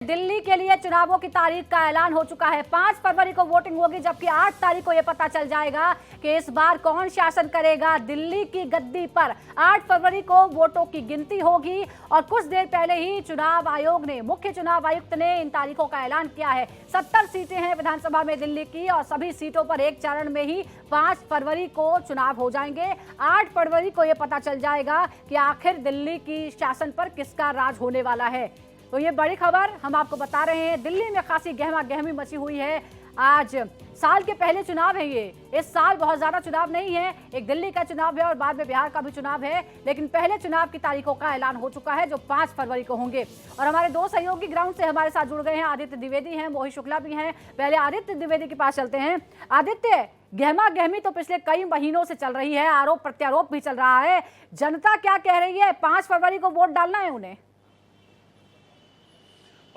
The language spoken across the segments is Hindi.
दिल्ली के लिए चुनावों की तारीख का ऐलान हो चुका है। 5 फरवरी को वोटिंग होगी, जबकि 8 तारीख को यह पता चल जाएगा कि इस बार कौन शासन करेगा दिल्ली की गद्दी पर। 8 फरवरी को वोटों की गिनती होगी और कुछ देर पहले ही चुनाव आयोग ने, मुख्य चुनाव आयुक्त ने इन तारीखों का ऐलान किया है। 70 सीटें हैं विधानसभा में दिल्ली की और सभी सीटों पर एक चरण में ही 5 फरवरी को चुनाव हो जाएंगे। 8 फरवरी को यह पता चल जाएगा कि आखिर दिल्ली की शासन पर किसका राज होने वाला है। तो ये बड़ी खबर हम आपको बता रहे हैं। दिल्ली में खासी गहमा गहमी मची हुई है। आज साल के पहले चुनाव है ये। इस साल बहुत ज्यादा चुनाव नहीं है, एक दिल्ली का चुनाव है और बाद में बिहार का भी चुनाव है, लेकिन पहले चुनाव की तारीखों का ऐलान हो चुका है जो 5 फरवरी को होंगे। और हमारे दो सहयोगी ग्राउंड से हमारे साथ जुड़ गए हैं। आदित्य द्विवेदी हैं, मोहित शुक्ला भी हैं। पहले आदित्य द्विवेदी के पास चलते हैं। आदित्य, गहमा गहमी तो पिछले कई महीनों से चल रही है, आरोप प्रत्यारोप भी चल रहा है। जनता क्या कह रही है? 5 फरवरी को वोट डालना है उन्हें?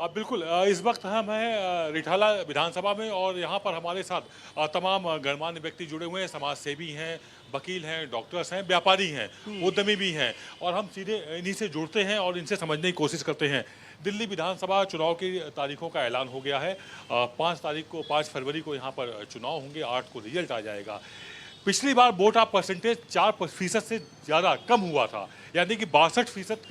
बिल्कुल, इस वक्त हम हैं रिठाला विधानसभा में और यहाँ पर हमारे साथ तमाम गणमान्य व्यक्ति जुड़े हुए हैं। समाज सेवी हैं, वकील हैं, डॉक्टर्स हैं, व्यापारी हैं, उद्यमी भी हैं और हम सीधे इन्हीं से जुड़ते हैं और इनसे समझने की कोशिश करते हैं। दिल्ली विधानसभा चुनाव की तारीखों का ऐलान हो गया है। 5 फरवरी को यहाँ पर चुनाव होंगे, 8 को रिजल्ट आ जाएगा। पिछली बार वोट ऑफ परसेंटेज 4% से ज़्यादा कम हुआ था, यानी कि 62%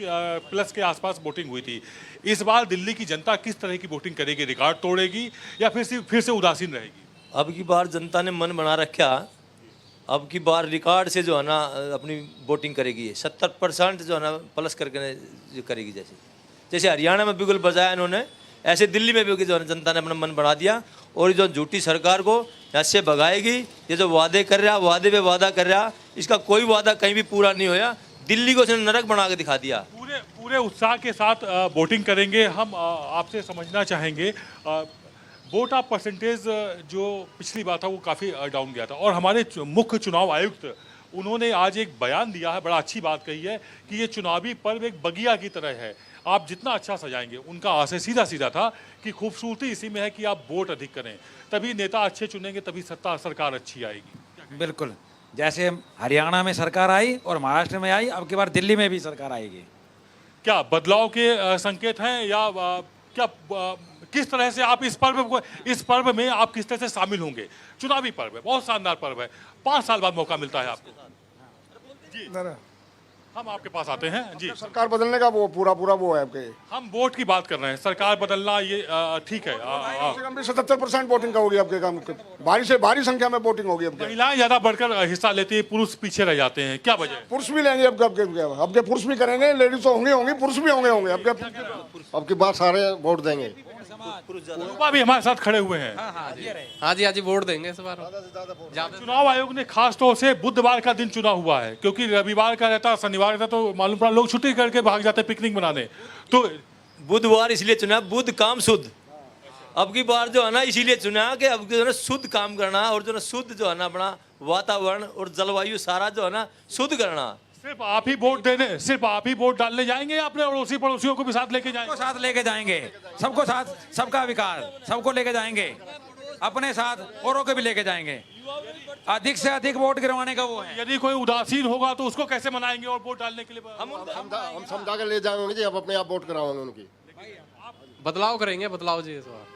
प्लस के आसपास वोटिंग हुई थी। इस बार दिल्ली की जनता किस तरह की वोटिंग करेगी? रिकॉर्ड तोड़ेगी या फिर से उदासीन रहेगी? अब की बार जनता ने मन बना रखा, अब की बार रिकॉर्ड से जो है ना अपनी वोटिंग करेगी। 70% जो है ना प्लस करके जो करेगी। जैसे हरियाणा में बिल्कुल बजाया इन्होंने, ऐसे दिल्ली में भी जो है जनता ने अपना मन बढ़ा दिया और जो झूठी सरकार को यहाँ से भगाएगी। ये जो वादे कर रहा, वादे पे वादा कर रहा, इसका कोई वादा कहीं भी पूरा नहीं होया। दिल्ली को उसने नरक बना के दिखा दिया। पूरे उत्साह के साथ वोटिंग करेंगे। हम आपसे समझना चाहेंगे, वोट ऑफ परसेंटेज जो पिछली बार था वो काफ़ी डाउन गया था और हमारे मुख्य चुनाव आयुक्त उन्होंने आज एक बयान दिया है, बड़ा अच्छी बात कही है कि ये चुनावी पर्व एक बगिया की तरह है, आप जितना अच्छा सजाएंगे। उनका आशय सीधा सीधा था कि खूबसूरती इसी में है कि आप वोट अधिक करें, तभी नेता अच्छे चुनेंगे, तभी सरकार अच्छी आएगी। बिल्कुल, जैसे हरियाणा में सरकार आई और महाराष्ट्र में आई, अब की बार दिल्ली में भी सरकार आएगी। क्या बदलाव के संकेत हैं या क्या किस तरह से आप इस पर्व में आप किस तरह से शामिल होंगे? चुनावी पर्व है, बहुत शानदार पर्व है, 5 साल बाद मौका मिलता है आपको। जी, हम आपके पास आते हैं। जी, सरकार बदलने का वो पूरा वो है आपके। हम वोट की बात कर रहे हैं, सरकार बदलना ये ठीक है। 77% वोटिंग का होगी आपके काम, भारी संख्या में वोटिंग होगी आपके। महिलाएं ज्यादा बढ़कर हिस्सा लेती है, पुरुष पीछे रह जाते हैं, क्या वजह है? पुरुष भी लेंगे आपके पुरुष भी करेंगे, लेडीज तो होंगी, पुरुष भी होंगे आपके। अब की बार सारे वोट देंगे। भी हमारे साथ खड़े हुए हैं। हाँ जी वोट देंगे इस बार। चुनाव आयोग ने खास तौर से बुधवार का दिन चुना हुआ है, क्योंकि रविवार का रहता, शनिवार का तो मालूम पड़ा लोग छुट्टी करके भाग जाते पिकनिक मनाने, तो बुधवार इसलिए चुना, बुध काम शुद्ध। अब की बार जो है ना इसीलिए चुना कि अब जो है ना शुद्ध काम करना और जो है शुद्ध जो है ना अपना वातावरण और जलवायु सारा जो है ना शुद्ध करना। सिर्फ आप ही वोट डालने जाएंगे या अपने अड़ोसी पड़ोसियों को भी साथ लेके जाएंगे? सबको साथ लेके जाएंगे, सबको साथ, सबका विकास, सबको लेके जाएंगे, अपने साथ औरों को भी लेके जाएंगे। अधिक से अधिक वोट गिरवाने का वो है। यदि कोई उदासीन होगा तो उसको कैसे मनाएंगे और वोट डालने के लिए? हम समझा के ले जाएंगे जी, अब अपने आप वोट कराएंगे उनकी। बदलाव करेंगे, बदलाव जी इस बार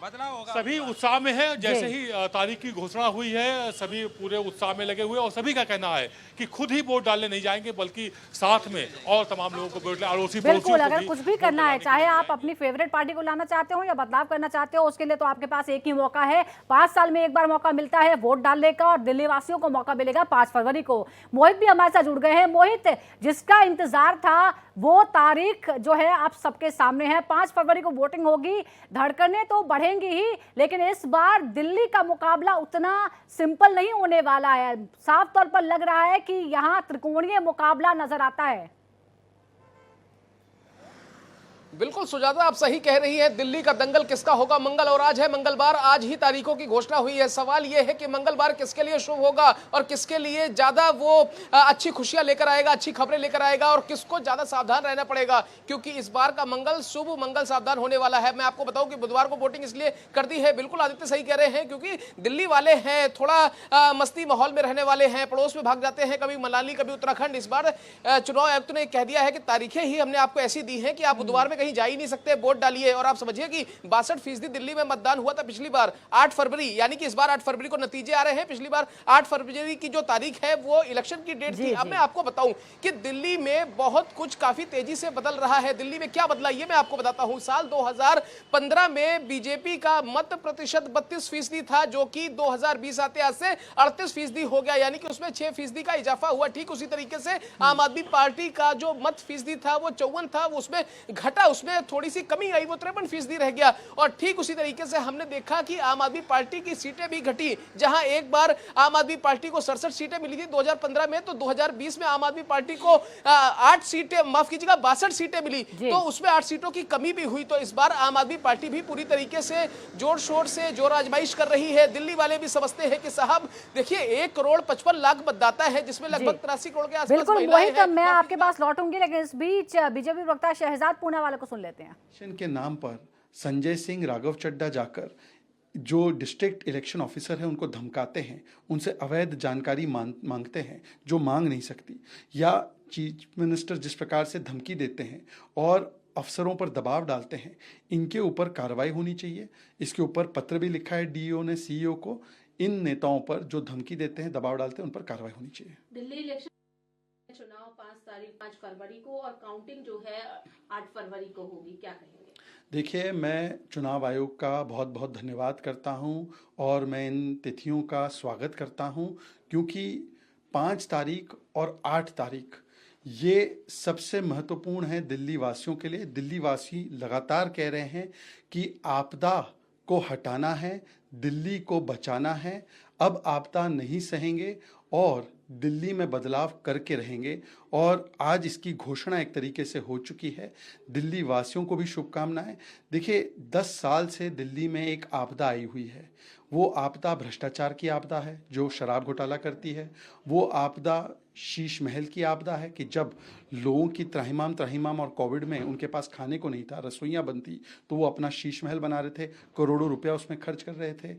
बदलाव होगा। सभी उत्साह में है। जैसे ही तारीख की घोषणा हुई है, सभी पूरे उत्साह में लगे हुए और सभी का कहना है कि खुद ही वोट डालने नहीं जाएंगे, बल्कि साथ में और तमाम लोगों को वोट, अड़ोसी बिल्कुल, अगर कुछ भी करना है, चाहे आप अपनी फेवरेट पार्टी को लाना चाहते हो या बदलाव करना चाहते हो, उसके लिए तो आपके पास एक ही मौका है। 5 साल में एक बार मौका मिलता है वोट डालने का और दिल्ली वासियों को मौका मिलेगा 5 फरवरी को। मोहित भी हमारे साथ जुड़ गए हैं। मोहित, जिसका इंतजार था वो तारीख जो है आप सबके सामने है। 5 फरवरी को वोटिंग होगी, धड़कनें तो बढ़ेंगी ही, लेकिन इस बार दिल्ली का मुकाबला उतना सिंपल नहीं होने वाला है। साफ तौर पर लग रहा है कि यहां त्रिकोणीय मुकाबला नजर आता है। बिल्कुल सुजाता, आप सही कह रही हैं। दिल्ली का दंगल किसका होगा? मंगल और आज है मंगलवार, आज ही तारीखों की घोषणा हुई है। सवाल यह है कि मंगलवार किसके लिए शुभ होगा और किसके लिए ज्यादा वो अच्छी खुशियां लेकर आएगा, अच्छी खबरें लेकर आएगा, और किसको ज्यादा सावधान रहना पड़ेगा, क्योंकि इस बार का मंगल शुभ मंगल सावधान होने वाला है। मैं आपको बताऊं कि बुधवार को वोटिंग इसलिए कर दी है, बिल्कुल आदित्य सही कह रहे हैं, क्योंकि दिल्ली वाले हैं थोड़ा मस्ती माहौल में रहने वाले हैं, पड़ोस में भाग जाते हैं, कभी मनाली कभी उत्तराखंड। इस बार चुनाव आयुक्त ने कह दिया है कि तारीखें ही हमने आपको ऐसी दी हैं कि आप बुधवार में कहीं जा ही नहीं सकते, वोट डालिए। और आप समझिए कि 62% दिल्ली में मतदान हुआ था पिछली बार 8 फरवरी, यानी कि इस बार 8 फरवरी को नतीजे आ रहे हैं। पिछली बार 8 फरवरी की जो तारीख है वो इलेक्शन की डेट थी। अब मैं आपको बताऊं कि दिल्ली में बहुत कुछ काफी तेजी से बदल रहा है। दिल्ली में क्या बदला ये मैं आपको बताता हूं। साल 2015 में बीजेपी का मत प्रतिशत 32% था, जो कि 2020 आते आज से 38% हो गया, यानी कि उसमें 6% का इजाफा हुआ। ठीक उसी तरीके से आम आदमी पार्टी का जो मत फीसदी था वो 54 था, वो उसमें घटा, उसमें थोड़ी सी कमी आई, वो 53% रह गया। और ठीक उसी तरीके से हमने देखा कि आम आदमी पार्टी की सीटें भी घटी। जहां एक बार आम आदमी पार्टी को 67 सीटें मिली थी 2015 में, तो 2020 में आम आदमी पार्टी को 8 सीटें, माफ कीजिएगा 62 सीटें मिली, तो उसमें 8 सीटों की कमी भी हुई। तो इस बार आम आदमी पार्टी भी पूरी तरीके से जोर शोर से जोर आजमाइश कर रही है। दिल्ली वाले भी समझते हैं कि साहब देखिए 1,55,00,000 मतदाता है, जिसमें लगभग 83 करोड़ के आसपास बिल्कुल महिलाएं मोहित, हैं। मैं आपके पास लौटूंगी, लेकिन इस बीच बीजेपी प्रवक्ता शहजाद पूना वाले को सुन लेते हैं। इलेक्शन के नाम पर संजय सिंह, राघव चड्ढा जाकर जो डिस्ट्रिक्ट इलेक्शन ऑफिसर हैं उनको धमकाते हैं, उनसे अवैध जानकारी मांगते हैं जो मांग नहीं सकती, या चीफ मिनिस्टर जिस प्रकार से धमकी देते हैं और अफसरों पर दबाव डालते हैं, इनके ऊपर कार्रवाई होनी चाहिए। इसके ऊपर पत्र भी लिखा है डीईओ ने सीईओ को। इन नेताओं पर जो धमकी देते हैं, दबाव डालते हैं, उन पर कार्रवाई होनी चाहिए। दिल्ली इलेक्शन चुनाव 5 फरवरी को और काउंटिंग जो है 8 फरवरी को होगी, क्या कहेंगे? देखिए, मैं चुनाव आयोग का बहुत बहुत धन्यवाद करता हूं और मैं इन तिथियों का स्वागत करता हूं, क्योंकि 5 तारीख और 8 तारीख ये सबसे महत्वपूर्ण है दिल्ली वासियों के लिए। दिल्ली वासी लगातार कह रहे हैं कि आपदा को हटाना है, दिल्ली को बचाना है। अब आपदा नहीं सहेंगे और दिल्ली में बदलाव करके रहेंगे, और आज इसकी घोषणा एक तरीके से हो चुकी है। दिल्ली वासियों को भी शुभकामनाएं। देखिए, 10 साल से दिल्ली में एक आपदा आई हुई है। वो आपदा भ्रष्टाचार की आपदा है जो शराब घोटाला करती है। वो आपदा शीश महल की आपदा है कि जब लोगों की त्राहिमाम और कोविड में उनके पास खाने को नहीं था, रसोइयाँ बनती, तो वो अपना शीश महल बना रहे थे, करोड़ों रुपया उसमें खर्च कर रहे थे।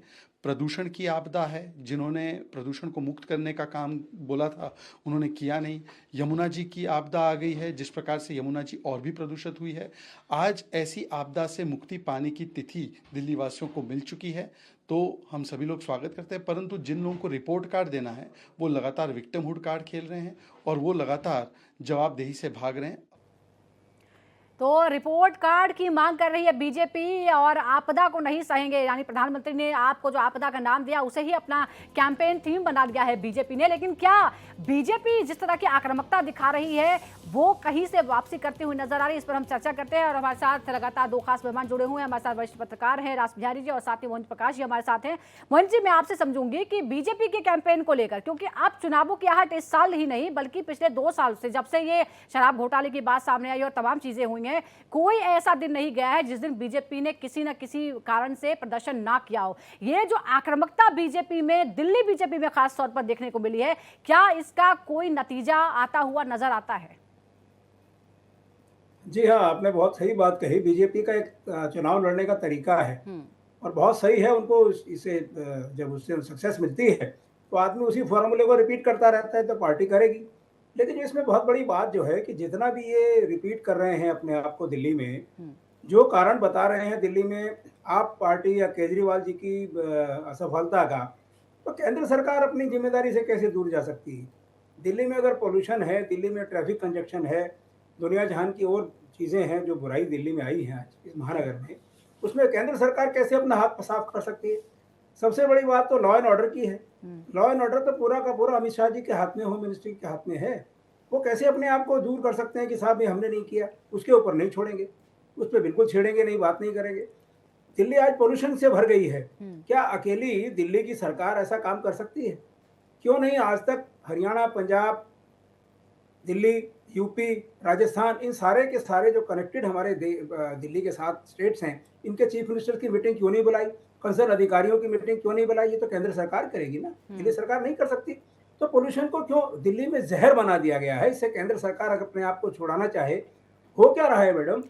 प्रदूषण की आपदा है, जिन्होंने प्रदूषण को मुक्त करने का काम बोला था उन्होंने किया नहीं। यमुना जी की आपदा आ गई है, जिस प्रकार से यमुना जी और भी प्रदूषित हुई है। आज ऐसी आपदा से मुक्ति पाने की तिथि दिल्ली वासियों को मिल चुकी है, तो हम सभी लोग स्वागत करते हैं। परंतु जिन लोगों को रिपोर्ट कार्ड देना है वो लगातार विक्टिमहुड कार्ड खेल रहे हैं और वो लगातार जवाबदेही से भाग रहे हैं। तो रिपोर्ट कार्ड की मांग कर रही है बीजेपी और आपदा को नहीं सहेंगे, यानी प्रधानमंत्री ने आपको जो आपदा का नाम दिया उसे ही अपना कैंपेन थीम बना दिया है बीजेपी ने। लेकिन क्या बीजेपी जिस तरह की आक्रामकता दिखा रही है वो कहीं से वापसी करती हुई नजर आ रही है? इस पर हम चर्चा करते हैं और हमारे साथ लगातार 2 खास मेहमान जुड़े हुए हैं। हमारे साथ वरिष्ठ पत्रकार हैं रास बिहारी जी और साथ ही मोहन प्रकाश जी हमारे साथ हैं। मोहन जी, मैं आपसे समझूंगी कि बीजेपी के कैंपेन को लेकर, क्योंकि अब चुनावों की आहट इस साल ही नहीं बल्कि पिछले 2 साल से, जब से ये शराब घोटाले की बात सामने आई और तमाम चीजें हुई हैं, कोई ऐसा दिन नहीं गया है जिस दिन बीजेपी ने किसी न किसी कारण से प्रदर्शन ना किया हो। ये जो आक्रामकता बीजेपी में, दिल्ली बीजेपी में खास तौर पर देखने को मिली है, क्या इसका कोई नतीजा आता हुआ नजर आता है? जी हाँ, आपने बहुत सही बात कही। बीजेपी का एक चुनाव लड़ने का तरीका है और बहुत सही है। उनको इसे जब उससे सक्सेस मिलती है तो आदमी उसी फॉर्मूले को रिपीट करता रहता है, तो पार्टी करेगी। लेकिन इसमें बहुत बड़ी बात जो है कि जितना भी ये रिपीट कर रहे हैं अपने आप को दिल्ली में, जो कारण बता रहे हैं दिल्ली में आप पार्टी या केजरीवाल जी की असफलता का, तो केंद्र सरकार अपनी जिम्मेदारी से कैसे दूर जा सकती है? दिल्ली में अगर पोल्यूशन है, दिल्ली में ट्रैफिक कंजक्शन है, दुनिया जहान की और चीज़ें हैं जो बुराई दिल्ली में आई हैं आज इस महानगर में, उसमें केंद्र सरकार कैसे अपना हाथ साफ कर सकती है? सबसे बड़ी बात तो लॉ एंड ऑर्डर की है। लॉ एंड ऑर्डर तो पूरा का पूरा अमित शाह जी के हाथ में, होम मिनिस्ट्री के हाथ में है। वो कैसे अपने आप को दूर कर सकते हैं कि साहब ये हमने नहीं किया, उसके ऊपर नहीं छोड़ेंगे, उस पर बिल्कुल छेड़ेंगे नहीं, बात नहीं करेंगे। दिल्ली आज पोल्यूशन से भर गई है। क्या अकेली दिल्ली की सरकार ऐसा काम कर सकती है? क्यों नहीं आज तक हरियाणा, पंजाब, दिल्ली, यूपी, राजस्थान, इन सारे के सारे जो कनेक्टेड हमारे दिल्ली के साथ स्टेट्स हैं, इनके चीफ मिनिस्टर की मीटिंग क्यों नहीं बुलाई? कंसर्न अधिकारियों की मीटिंग क्यों नहीं बुलाई? ये तो केंद्र सरकार करेगी ना, दिल्ली सरकार नहीं कर सकती। तो पोल्यूशन को क्यों दिल्ली में जहर बना दिया गया है? इससे केंद्र सरकार अगर अपने आप को छुड़ाना चाहे, हो क्या रहा है मैडम?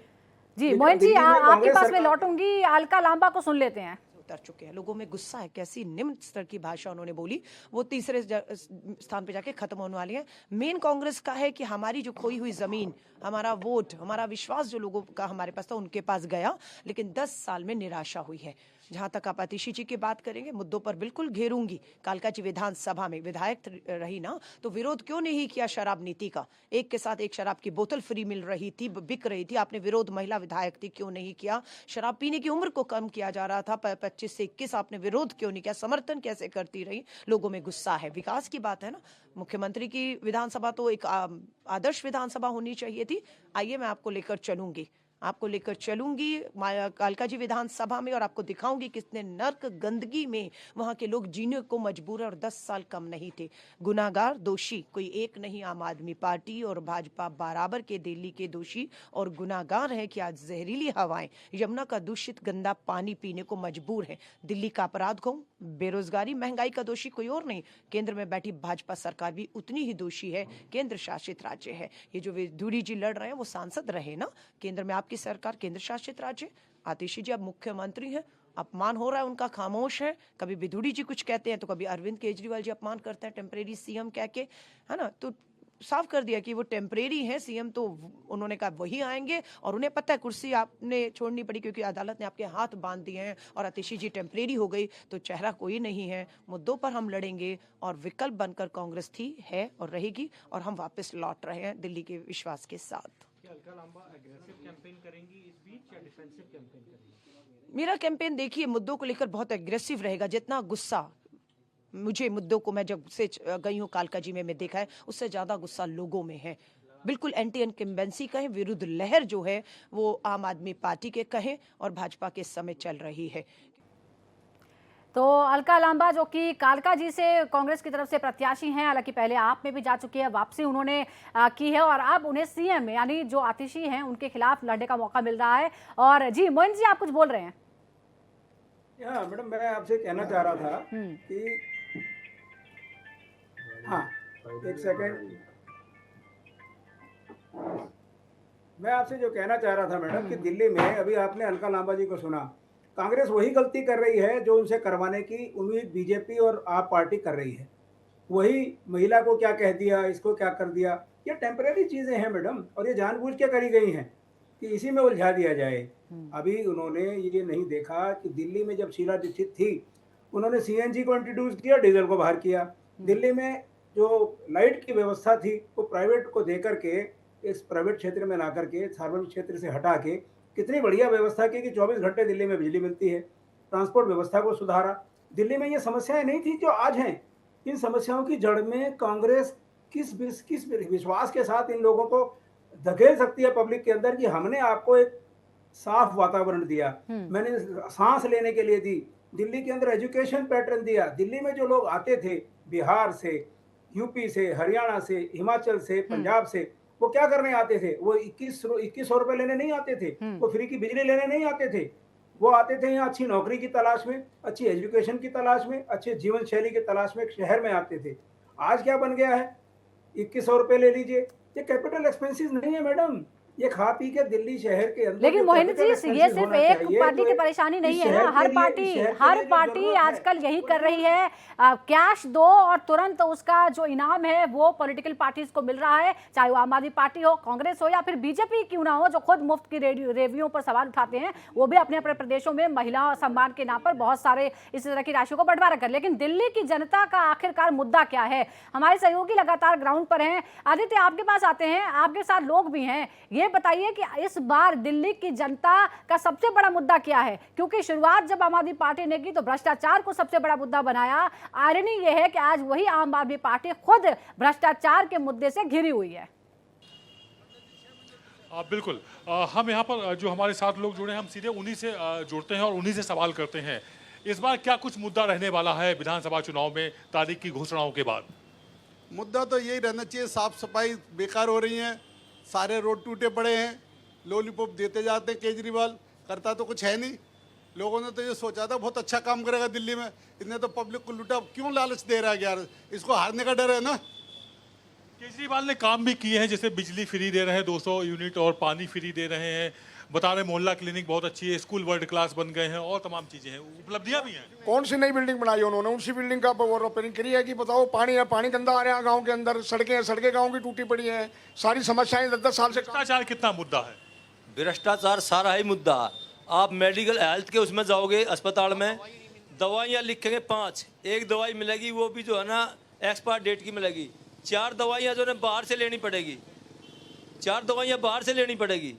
जी मोहन जी, आपके पास में लौटूंगी, अलका लांबा को सुन लेते हैं। उतर चुके हैं। लोगों में गुस्सा है, कैसी निम्न स्तर की भाषा उन्होंने बोली, वो तीसरे स्थान पे जाके खत्म होने वाली है। मेन कांग्रेस का है कि हमारी जो खोई हुई जमीन, हमारा वोट, हमारा विश्वास जो लोगों का हमारे पास था उनके पास गया, लेकिन 10 साल में निराशा हुई है। जहां तक आप आतिशी जी की बात करेंगे, मुद्दों पर बिल्कुल घेरूंगी। कालका जी विधानसभा में विधायक रही ना, तो विरोध क्यों नहीं किया शराब नीति का? एक के साथ एक शराब की बोतल फ्री मिल रही थी, बिक रही थी, आपने विरोध, महिला विधायक थी, क्यों नहीं किया? शराब पीने की उम्र को कम किया जा रहा था 25 से 21, आपने विरोध क्यों नहीं किया? समर्थन कैसे करती रही? लोगों में गुस्सा है। विकास की बात है ना, मुख्यमंत्री की विधानसभा तो एक आदर्श विधानसभा होनी चाहिए थी। आइए मैं आपको लेकर चलूंगी कालका जी विधानसभा में, और आपको दिखाऊंगी कितने नर्क गंदगी में वहां के लोग जीने को मजबूर है, और 10 साल कम नहीं थे। गुनाहगार, दोषी कोई एक नहीं, आम आदमी पार्टी और भाजपा बराबर के दिल्ली के दोषी और गुनाहगार है कि आज जहरीली हवाएं, यमुना का दूषित गंदा पानी पीने को मजबूर है। दिल्ली का अपराध कहूं, बेरोजगारी, महंगाई का दोषी कोई और नहीं, केंद्र में बैठी भाजपा सरकार भी उतनी ही दोषी है। केंद्र शासित राज्य है। ये जो विधुड़ी जी लड़ रहे हैं वो सांसद रहे ना, केंद्र में आपकी सरकार केंद्र शासित राज्य। आतिशी जी अब मुख्यमंत्री हैं, अपमान हो रहा है उनका, खामोश है। कभी विधुड़ी जी कुछ कहते हैं तो कभी अरविंद केजरीवाल जी अपमान करते हैं टेम्परेरी सीएम कह के, है ना। तो साफ कर दिया कि वो टेम्परेरी है सीएम, तो उन्होंने कहा वही आएंगे, और उन्हें पता है कुर्सी आपने छोड़नी पड़ी क्योंकि अदालत ने आपके हाथ बांध दिए हैं, और आतिशी जी टेम्परेरी हो गई तो चेहरा कोई नहीं है। मुद्दों पर हम लड़ेंगे, और विकल्प बनकर कांग्रेस थी, है और रहेगी, और हम वापस लौट रहे हैं दिल्ली के विश्वास के साथ। मेरा कैंपेन देखिए मुद्दों को लेकर बहुत एग्रेसिव रहेगा। जितना गुस्सा मुझे मुद्दों को, मैं जब से गई हूँ कालका जी में देखा है, उससे ज्यादा गुस्सा लोगों में है। बिल्कुल एंटी इनकम्बेंसी कहें, विरुद्ध लहर जो है वो आम आदमी पार्टी के कहें और भाजपा के समय चल रही है। तो अलका लांबा जो कि कालका जी से कांग्रेस की तरफ से प्रत्याशी हैं, हालांकि पहले आप में भी जा चुकी है, वापसी उन्होंने की है, और अब उन्हें सीएम यानी जो आतिशी हैं उनके खिलाफ लड़ने का मौका मिल रहा है। और जी मोहन जी, आप कुछ बोल रहे हैं? हाँ मैडम, मैं आपसे कहना चाह रहा था कि हाँ एक सेकंड, मैं आपसे जो कहना चाह रहा था मैडम कि दिल्ली में अभी आपने अलका लांबा जी को सुना, कांग्रेस वही गलती कर रही है जो उनसे करवाने की उम्मीद बीजेपी और आप पार्टी कर रही है। वही महिला को क्या कह दिया, इसको क्या कर दिया, ये टेम्परेरी चीजें हैं मैडम, और ये जानबूझ के करी गई हैं कि इसी में उलझा दिया जाए। अभी उन्होंने ये नहीं देखा कि दिल्ली में जब शीला दीक्षित थी, उन्होंने सीएनजी को इंट्रोड्यूस किया, डीजल को बाहर किया। दिल्ली में जो लाइट की व्यवस्था थी वो प्राइवेट को दे करके, इस प्राइवेट क्षेत्र में ला करके सार्वजनिक क्षेत्र से हटा के कितनी बढ़िया व्यवस्था की कि 24 घंटे दिल्ली में बिजली मिलती है। ट्रांसपोर्ट व्यवस्था को सुधारा। दिल्ली में ये समस्याएं नहीं थी जो आज हैं। इन समस्याओं की जड़ में कांग्रेस किस विश्वास के साथ इन लोगों को धकेल सकती है पब्लिक के अंदर कि हमने आपको एक साफ वातावरण दिया, मैंने सांस लेने के लिए दी, दिल्ली के अंदर एजुकेशन पैटर्न दिया। दिल्ली में जो लोग आते थे बिहार से, यूपी से, हरियाणा से, हिमाचल से, पंजाब से, वो क्या करने आते थे? वो 2100 रुपए लेने नहीं आते थे, वो फ्री की बिजली लेने नहीं आते थे। वो आते थे यहाँ अच्छी नौकरी की तलाश में, अच्छी एजुकेशन की तलाश में, अच्छे जीवन शैली की तलाश में, एक शहर में आते थे। आज क्या बन गया है? 2100 रुपए ले लीजिए। ये कैपिटल एक्सपेंसेस नहीं है मैडम, ये खा पी के दिल्ली शहर के अंदर। लेकिन मोहिनी जी, ये सिर्फ एक पार्टी की परेशानी नहीं है ना, हर पार्टी आजकल यही कर रही है। कैश दो और तुरंत उसका जो इनाम है वो पॉलिटिकल पार्टीज को मिल रहा है, चाहे वो आम आदमी पार्टी हो, कांग्रेस हो या फिर बीजेपी क्यों ना हो, जो खुद मुफ्त की रेवियों पर सवाल उठाते हैं, वो भी अपने अपने प्रदेशों में महिला सम्मान के नाम पर बहुत सारे इस तरह की राशियों को बंटवारा कर। लेकिन दिल्ली की जनता का आखिरकार मुद्दा क्या है? हमारे सहयोगी लगातार ग्राउंड पर हैं। आदित्य, आपके पास आते हैं, आपके साथ लोग भी हैं, ये बताइए कि इस बार दिल्ली की जनता का सबसे बड़ा मुद्दा क्या है? क्योंकि शुरुआत जब आम आदमी पार्टी ने की तो भ्रष्टाचार को सबसे बड़ा मुद्दा बनाया। आयरनी यह है कि आज वही आम आदमी पार्टी खुद भ्रष्टाचार के मुद्दे से घिरी हुई है। बिल्कुल, हम यहाँ पर जो हमारे साथ लोग जुड़े हैं, हम सीधे उन्हीं से जुड़ते हैं और उन्हीं से सवाल करते हैं। इस बार क्या कुछ मुद्दा रहने वाला है विधानसभा चुनाव में तारीख की घोषणाओं के बाद? मुद्दा तो यही रहना चाहिए, साफ सफाई बेकार हो रही है, सारे रोड टूटे पड़े हैं, लॉलीपॉप देते जाते हैं केजरीवाल, करता तो कुछ है नहीं। लोगों ने तो ये सोचा था बहुत अच्छा काम करेगा दिल्ली में, इतने तो पब्लिक को लूटा, क्यों लालच दे रहा है यार? इसको हारने का डर है ना। केजरीवाल ने काम भी किए हैं, जैसे बिजली फ्री दे रहे हैं 200 यूनिट और पानी फ्री दे रहे हैं, बता रहे मोहल्ला क्लिनिक बहुत अच्छी है, स्कूल वर्ल्ड क्लास बन गए हैं और तमाम चीजें हैं, उपलब्धियां भी हैं। कौन सी नई बिल्डिंग बनाई उन्होंने, उसी बिल्डिंग का रिपेयरिंग करी है कि बताओ पानी है, पानी गंदा आ रहा है गांव के अंदर, सड़कें गांव की टूटी पड़ी हैं, सारी समस्याएं 10-10 साल से। भ्रष्टाचार कितना मुद्दा है? भ्रष्टाचार सारा ही मुद्दा। आप मेडिकल हेल्थ के उसमें जाओगे अस्पताल में, दवाइयाँ लिखेंगे 5, एक दवाई मिलेगी वो भी जो है ना एक्सपायर डेट की मिलेगी। 4 दवाइयाँ जो है बाहर से लेनी पड़ेगी, 4 दवाइयाँ बाहर से लेनी पड़ेगी।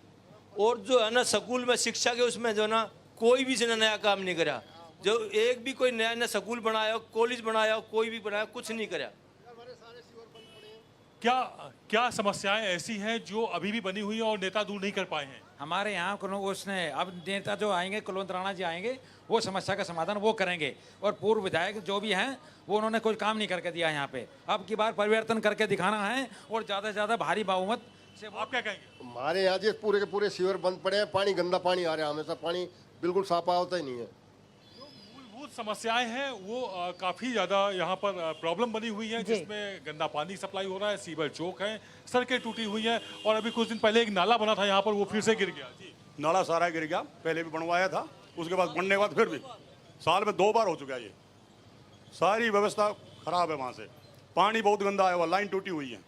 और जो है ना स्कूल में शिक्षा के उसमें जो है ना कोई भी इसने नया काम नहीं करा, जो एक भी कोई नया स्कूल बनाया, कॉलेज बनाया, कोई भी बनाया, कुछ नहीं करा। क्या समस्याएं ऐसी हैं जो अभी भी बनी हुई है और नेता दूर नहीं कर पाए हैं? हमारे यहाँ उसने अब नेता जो आएंगे, कुलवंत राणा जी आएंगे, वो समस्या का समाधान वो करेंगे। और पूर्व विधायक जो भी हैं वो उन्होंने कोई काम नहीं करके दिया यहाँ पे। अब की बार परिवर्तन करके दिखाना है और ज़्यादा से ज़्यादा भारी बहुमत से। आप क्या कहेंगे? हमारे यहाँ जी पूरे के पूरे सीवर बंद पड़े हैं, पानी गंदा पानी आ रहा है, हमेशा पानी बिल्कुल साफ आता ही नहीं है। मूलभूत समस्याएं हैं वो काफी ज्यादा यहाँ पर प्रॉब्लम बनी हुई है, जिसमें गंदा पानी सप्लाई हो रहा है, सीवर चौक है, सड़कें टूटी हुई हैं और अभी कुछ दिन पहले एक नाला बना था यहाँ पर, वो फिर से गिर गया। जी, नाला सारा गिर गया, पहले भी बनवाया था, उसके बाद बनने के बाद फिर भी साल में 2 बार हो चुका है। ये सारी व्यवस्था खराब है, वहाँ से पानी बहुत गंदा है, लाइन टूटी हुई है।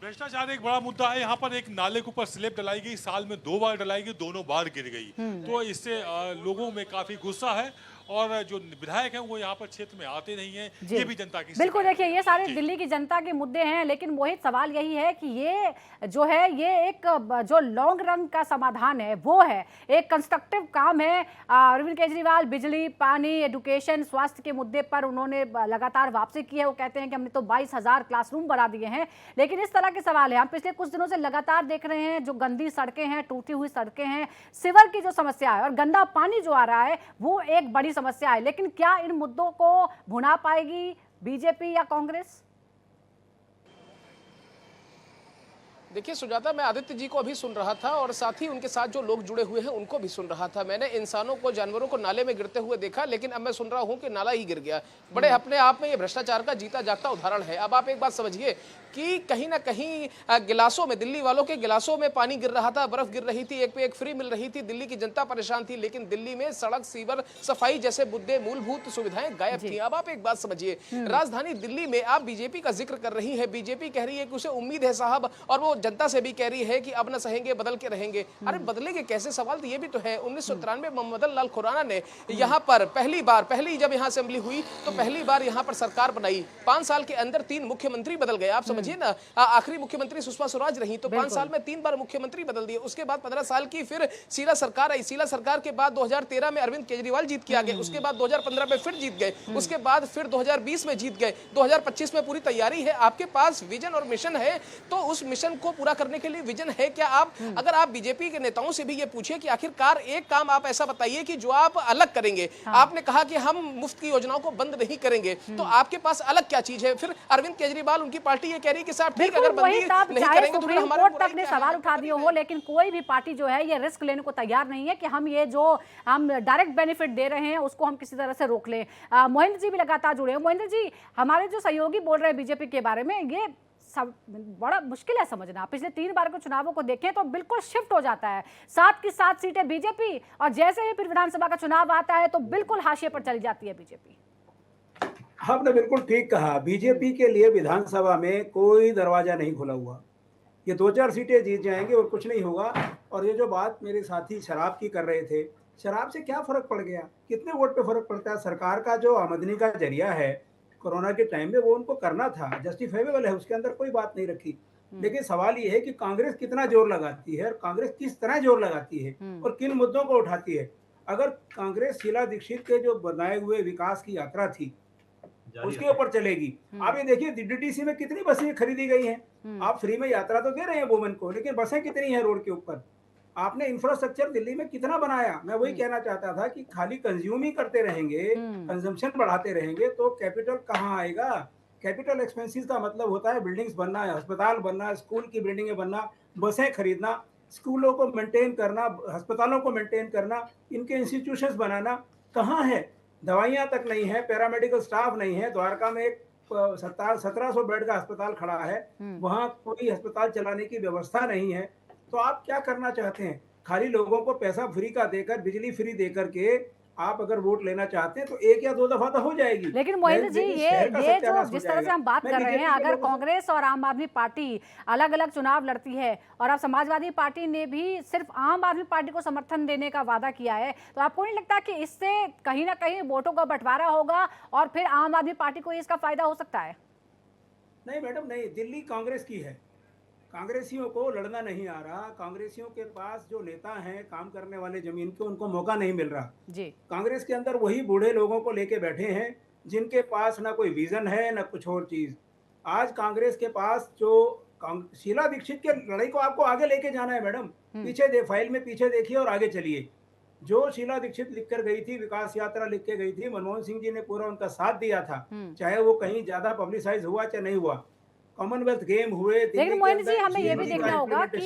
भ्रष्टाचार एक बड़ा मुद्दा है। यहाँ पर एक नाले के ऊपर स्लेब डलाई गई, साल में 2 बार डलाई गई, दोनों बार गिर गई। तो इससे लोगों में काफी गुस्सा है और जो विधायक हैं वो यहाँ पर क्षेत्र में आते नहीं हैं। ये भी जनता की बिल्कुल। देखिए ये सारे दिल्ली की जनता के मुद्दे हैं, लेकिन मोहित सवाल यही है कि ये जो है ये एक जो लॉन्ग रन का समाधान है वो है, एक कंस्ट्रक्टिव काम है। अरविंद केजरीवाल बिजली, पानी, एजुकेशन, स्वास्थ्य के मुद्दे पर उन्होंने लगातार वापसी की है। वो कहते हैं कि हमने तो 22,000 क्लासरूम बना दिए हैं, लेकिन इस तरह के सवाल है। हम पिछले कुछ दिनों से लगातार देख रहे हैं जो गंदी सड़कें हैं, टूटी हुई सड़कें हैं, सीवर की जो समस्या है और गंदा पानी जो आ रहा है वो एक बड़ी समस्या है। लेकिन क्या इन मुद्दों को भुना पाएगी बीजेपी या कांग्रेस? देखिए सुजाता, मैं आदित्य जी को अभी सुन रहा था और साथ ही उनके साथ जो लोग जुड़े हुए हैं उनको भी सुन रहा था। मैंने इंसानों को, जानवरों को नाले में गिरते हुए देखा, लेकिन अब मैं सुन रहा हूं कि नाला ही गिर गया। बड़े अपने आप में ये भ्रष्टाचार का जीता जागता उदाहरण है। अब आप एक बात समझिए कि कहीं ना कहीं गिलासों में, दिल्ली वालों के गिलासों में पानी गिर रहा था, बर्फ गिर रही थी, एक पे एक फ्री मिल रही थी, दिल्ली की जनता परेशान थी, लेकिन दिल्ली में सड़क, सीवर, सफाई जैसे मुद्दे, मूलभूत सुविधाएं गायब थी। अब आप एक बात समझिए, राजधानी दिल्ली में आप बीजेपी का जिक्र कर रही है, बीजेपी कह रही है कि उसे उम्मीद है साहब, और वो जनता से भी कह रही है कि अब न सहेंगे, बदल के रहेंगे। अरे बदलेंगे कैसे? सवाल तो ये भी तो है। 1993 में मदन लाल खुराना ने यहाँ पर पहली जब यहाँ असेंबली हुई तो पहली बार यहाँ पर सरकार बनाई। 5 साल के अंदर 3 मुख्यमंत्री बदल गए। आप समझिए ना, आखिरी मुख्यमंत्री सुषमा स्वराज रही तो 5 साल में 3 बार मुख्यमंत्री बदल दिए। उसके बाद 15 साल की फिर शीला सरकार आई। शीला सरकार के बाद 2013 में अरविंद केजरीवाल जीत के आ गए। उसके बाद 2015 में फिर जीत गए। उसके बाद फिर 2020 में जीत गए। 2025 में पूरी तैयारी है। आपके पास विजन और मिशन है, तो उस मिशन को पूरा करने के लिए विजन है क्या? आप अगर आप बीजेपी के नेताओं से भी ये पूछिए कि आखिरकार एक काम आप ऐसा बताइए कि जो आप अलग करेंगे। आपने कहा कि हम मुफ्त की योजनाओं को बंद नहीं करेंगे, तो आपके पास अलग क्या चीज है? फिर अरविंद केजरीवाल, उनकी पार्टी ये कह रही है कि साहब ठीक, अगर बंदी नहीं करेंगे तो फिर हमारे कोर्ट तक ने सवाल उठा दिए हो, लेकिन कोई भी पार्टी जो है ये रिस्क लेने को तैयार नहीं है कि हम ये जो हम डायरेक्ट बेनिफिट दे रहे हैं उसको हम किसी तरह से रोक लें। महेंद्र जी भी लगातार जुड़े हैं। महेंद्र जी, हमारे जो सहयोगी बोल रहे हैं बीजेपी के बारे में, ये बड़ा मुश्किल है समझना। पिछले 3 बार के चुनावों को देखें तो बिल्कुल शिफ्ट हो जाता है, 7 की 7 सीटें बीजेपी, और जैसे ही फिर विधानसभा का चुनाव आता है तो बिल्कुल हाशिए पर चली जाती है बीजेपी। आपने बिल्कुल ठीक कहा। बीजेपी के लिए विधानसभा में कोई दरवाजा नहीं खुला हुआ। ये 2-4 सीटें जीत जाएंगे और कुछ नहीं होगा। और ये जो बात मेरे साथी शराब की कर रहे थे, शराब से क्या फर्क पड़ गया? कितने वोट पे फर्क पड़ता है? सरकार का जो आमदनी का जरिया है कोरोना के टाइम में, वो उनको करना था, जस्टिफाइबल है, उसके अंदर कोई बात नहीं रखी। लेकिन सवाल ये है कि कांग्रेस कितना जोर लगाती है और कांग्रेस किस तरह जोर लगाती है और किन मुद्दों को उठाती है। अगर कांग्रेस शीला दीक्षित के जो बनाए हुए विकास की यात्रा थी उसके ऊपर चलेगी, आप ये देखिए डीटीसी में कितनी बसें खरीदी गई हैं। आप फ्री में यात्रा तो दे रहे हैं वुमेन को, लेकिन बसें कितनी हैं रोड के ऊपर? आपने इंफ्रास्ट्रक्चर दिल्ली में कितना बनाया? मैं वही कहना चाहता था कि खाली कंज्यूम ही करते रहेंगे, कंजम्पशन बढ़ाते रहेंगे तो कैपिटल कहाँ आएगा? कैपिटल एक्सपेंसेस का मतलब होता है बिल्डिंग्स बनना, अस्पताल बनना, स्कूल की बिल्डिंगें बनना, बसें खरीदना, स्कूलों को मेंटेन करना, अस्पतालों को मेंटेन करना, इनके इंस्टीट्यूशंस बनाना। कहाँ है? दवाइयाँ तक नहीं है, पैरामेडिकल स्टाफ नहीं है। द्वारका में एक 1700 बेड का अस्पताल खड़ा है, वहाँ कोई अस्पताल चलाने की व्यवस्था नहीं है। तो आप क्या करना चाहते हैं? खाली लोगों को पैसा फ्री का देकर, बिजली फ्री देकर के आप अगर वोट लेना चाहते हैं तो 1 या 2 दफा तो हो जाएगी। लेकिन मोहित जी, ये जो जिस तरह से हम बात कर रहे हैं, अगर लोगों से- कांग्रेस और आम आदमी पार्टी अलग अलग चुनाव लड़ती है और अब समाजवादी पार्टी ने भी सिर्फ आम आदमी पार्टी को समर्थन देने का वादा किया है, तो आपको नहीं लगता कि इससे कहीं ना कहीं वोटों का बंटवारा होगा और फिर आम आदमी पार्टी को इसका फायदा हो सकता है? नहीं मैडम, नहीं, दिल्ली कांग्रेस की है, कांग्रेसियों को लड़ना नहीं आ रहा। कांग्रेसियों के पास जो नेता हैं काम करने वाले जमीन के, उनको मौका नहीं मिल रहा जी। कांग्रेस के अंदर वही बूढ़े लोगों को लेके बैठे हैं जिनके पास ना कोई विजन है ना कुछ और चीज। आज कांग्रेस के पास जो शीला दीक्षित के लड़ाई को आपको आगे लेके जाना है मैडम, पीछे फाइल में पीछे देखिए और आगे चलिए। जो शीला दीक्षित लिख कर गई थी, विकास यात्रा लिख के गई थी, मनमोहन सिंह जी ने पूरा उनका साथ दिया था, चाहे वो कहीं ज्यादा पब्लिसाइज हुआ चाहे नहीं हुआ। कॉमनवेल्थ गेम हुए, लेकिन मोहित जी, हमें ये भी देखना होगा कि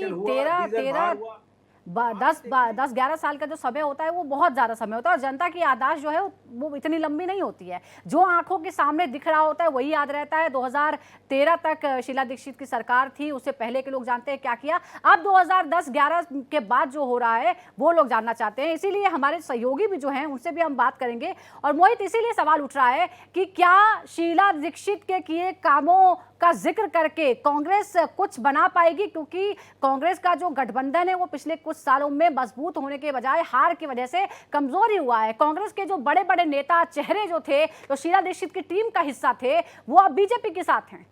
10-11 साल का जो समय होता है वो बहुत ज्यादा समय होता है और जनता की याददाश्त जो है वो इतनी लंबी नहीं होती है। जो आंखों के सामने दिख रहा होता है वही याद रहता है। 2013 तक शीला दीक्षित की सरकार थी, उससे पहले के लोग जानते हैं क्या किया। अब 2010-11 के बाद जो हो रहा है वो लोग जानना चाहते हैं, इसीलिए हमारे सहयोगी भी जो हैं उनसे भी हम बात करेंगे। और मोहित, इसीलिए सवाल उठ रहा है कि क्या शीला दीक्षित के किए कामों का जिक्र करके कांग्रेस कुछ बना पाएगी, क्योंकि कांग्रेस का जो गठबंधन है वो पिछले कुछ सालों में मजबूत होने के बजाय हार की वजह से कमजोरी हुआ है। कांग्रेस के जो बड़े बड़े नेता चेहरे जो थे, जो शीला दीक्षित की टीम का हिस्सा थे, वो अब बीजेपी के साथ हैं।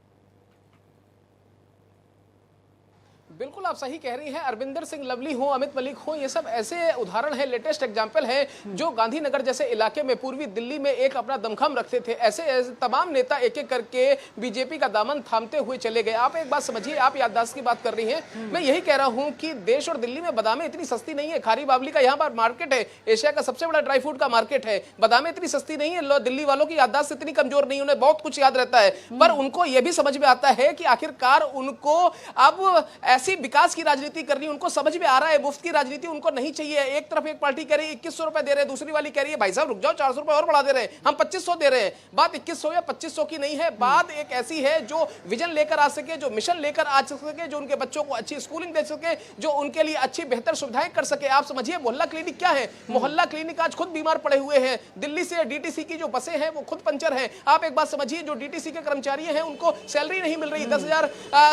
बिल्कुल आप सही कह रही हैं। अरविंदर सिंह लवली हो, अमित मलिक हो, ये सब ऐसे उदाहरण है, लेटेस्ट एग्जाम्पल है, जो गांधीनगर जैसे इलाके में पूर्वी दिल्ली में एक अपना दमखम रखते थे। ऐसे तमाम नेता एक एक करके बीजेपी का दामन थामते हुए चले गए। आप एक बात समझिए, आप याददाश्त की बात कर रही हैं, मैं यही कह रहा हूं कि देश और दिल्ली में बादामें इतनी सस्ती नहीं है। खारी बावली का यहाँ पर मार्केट है, एशिया का सबसे बड़ा ड्राई फ्रूट का मार्केट है। बादामें इतनी सस्ती नहीं है। दिल्ली वालों की याददाश्त इतनी कमजोर नहीं, उन्हें बहुत कुछ याद रहता है, पर उनको यह भी समझ में आता है कि आखिरकार उनको अब ऐसी विकास की राजनीति करनी, उनको समझ में आ रहा है मुफ्त की राजनीति उनको नहीं चाहिए। एक तरफ एक पार्टी कह रही है 2100 रुपए दे रहे हैं, दूसरी वाली कह रही है भाई साहब रुक जाओ, 400 रुपए और बढ़ा दे रहे हैं, हम 2500 दे रहे हैं। बात 2100 या 2500 की नहीं है, बात एक ऐसी है जो विजन लेकर आ सके, जो मिशन लेकर आ सके, जो उनके बच्चों को अच्छी स्कूलिंग दे सके, जो उनके लिए अच्छी बेहतर सुविधाएं कर सके। आप समझिए मोहल्ला क्लिनिक क्या है, मोहल्ला क्लिनिक आज खुद बीमार पड़े हुए हैं। दिल्ली से डीटीसी की जो बसें हैं वो खुद पंचर हैं। आप एक बात समझिए, जो डीटीसी के कर्मचारी हैं उनको सैलरी नहीं मिल रही। 10,000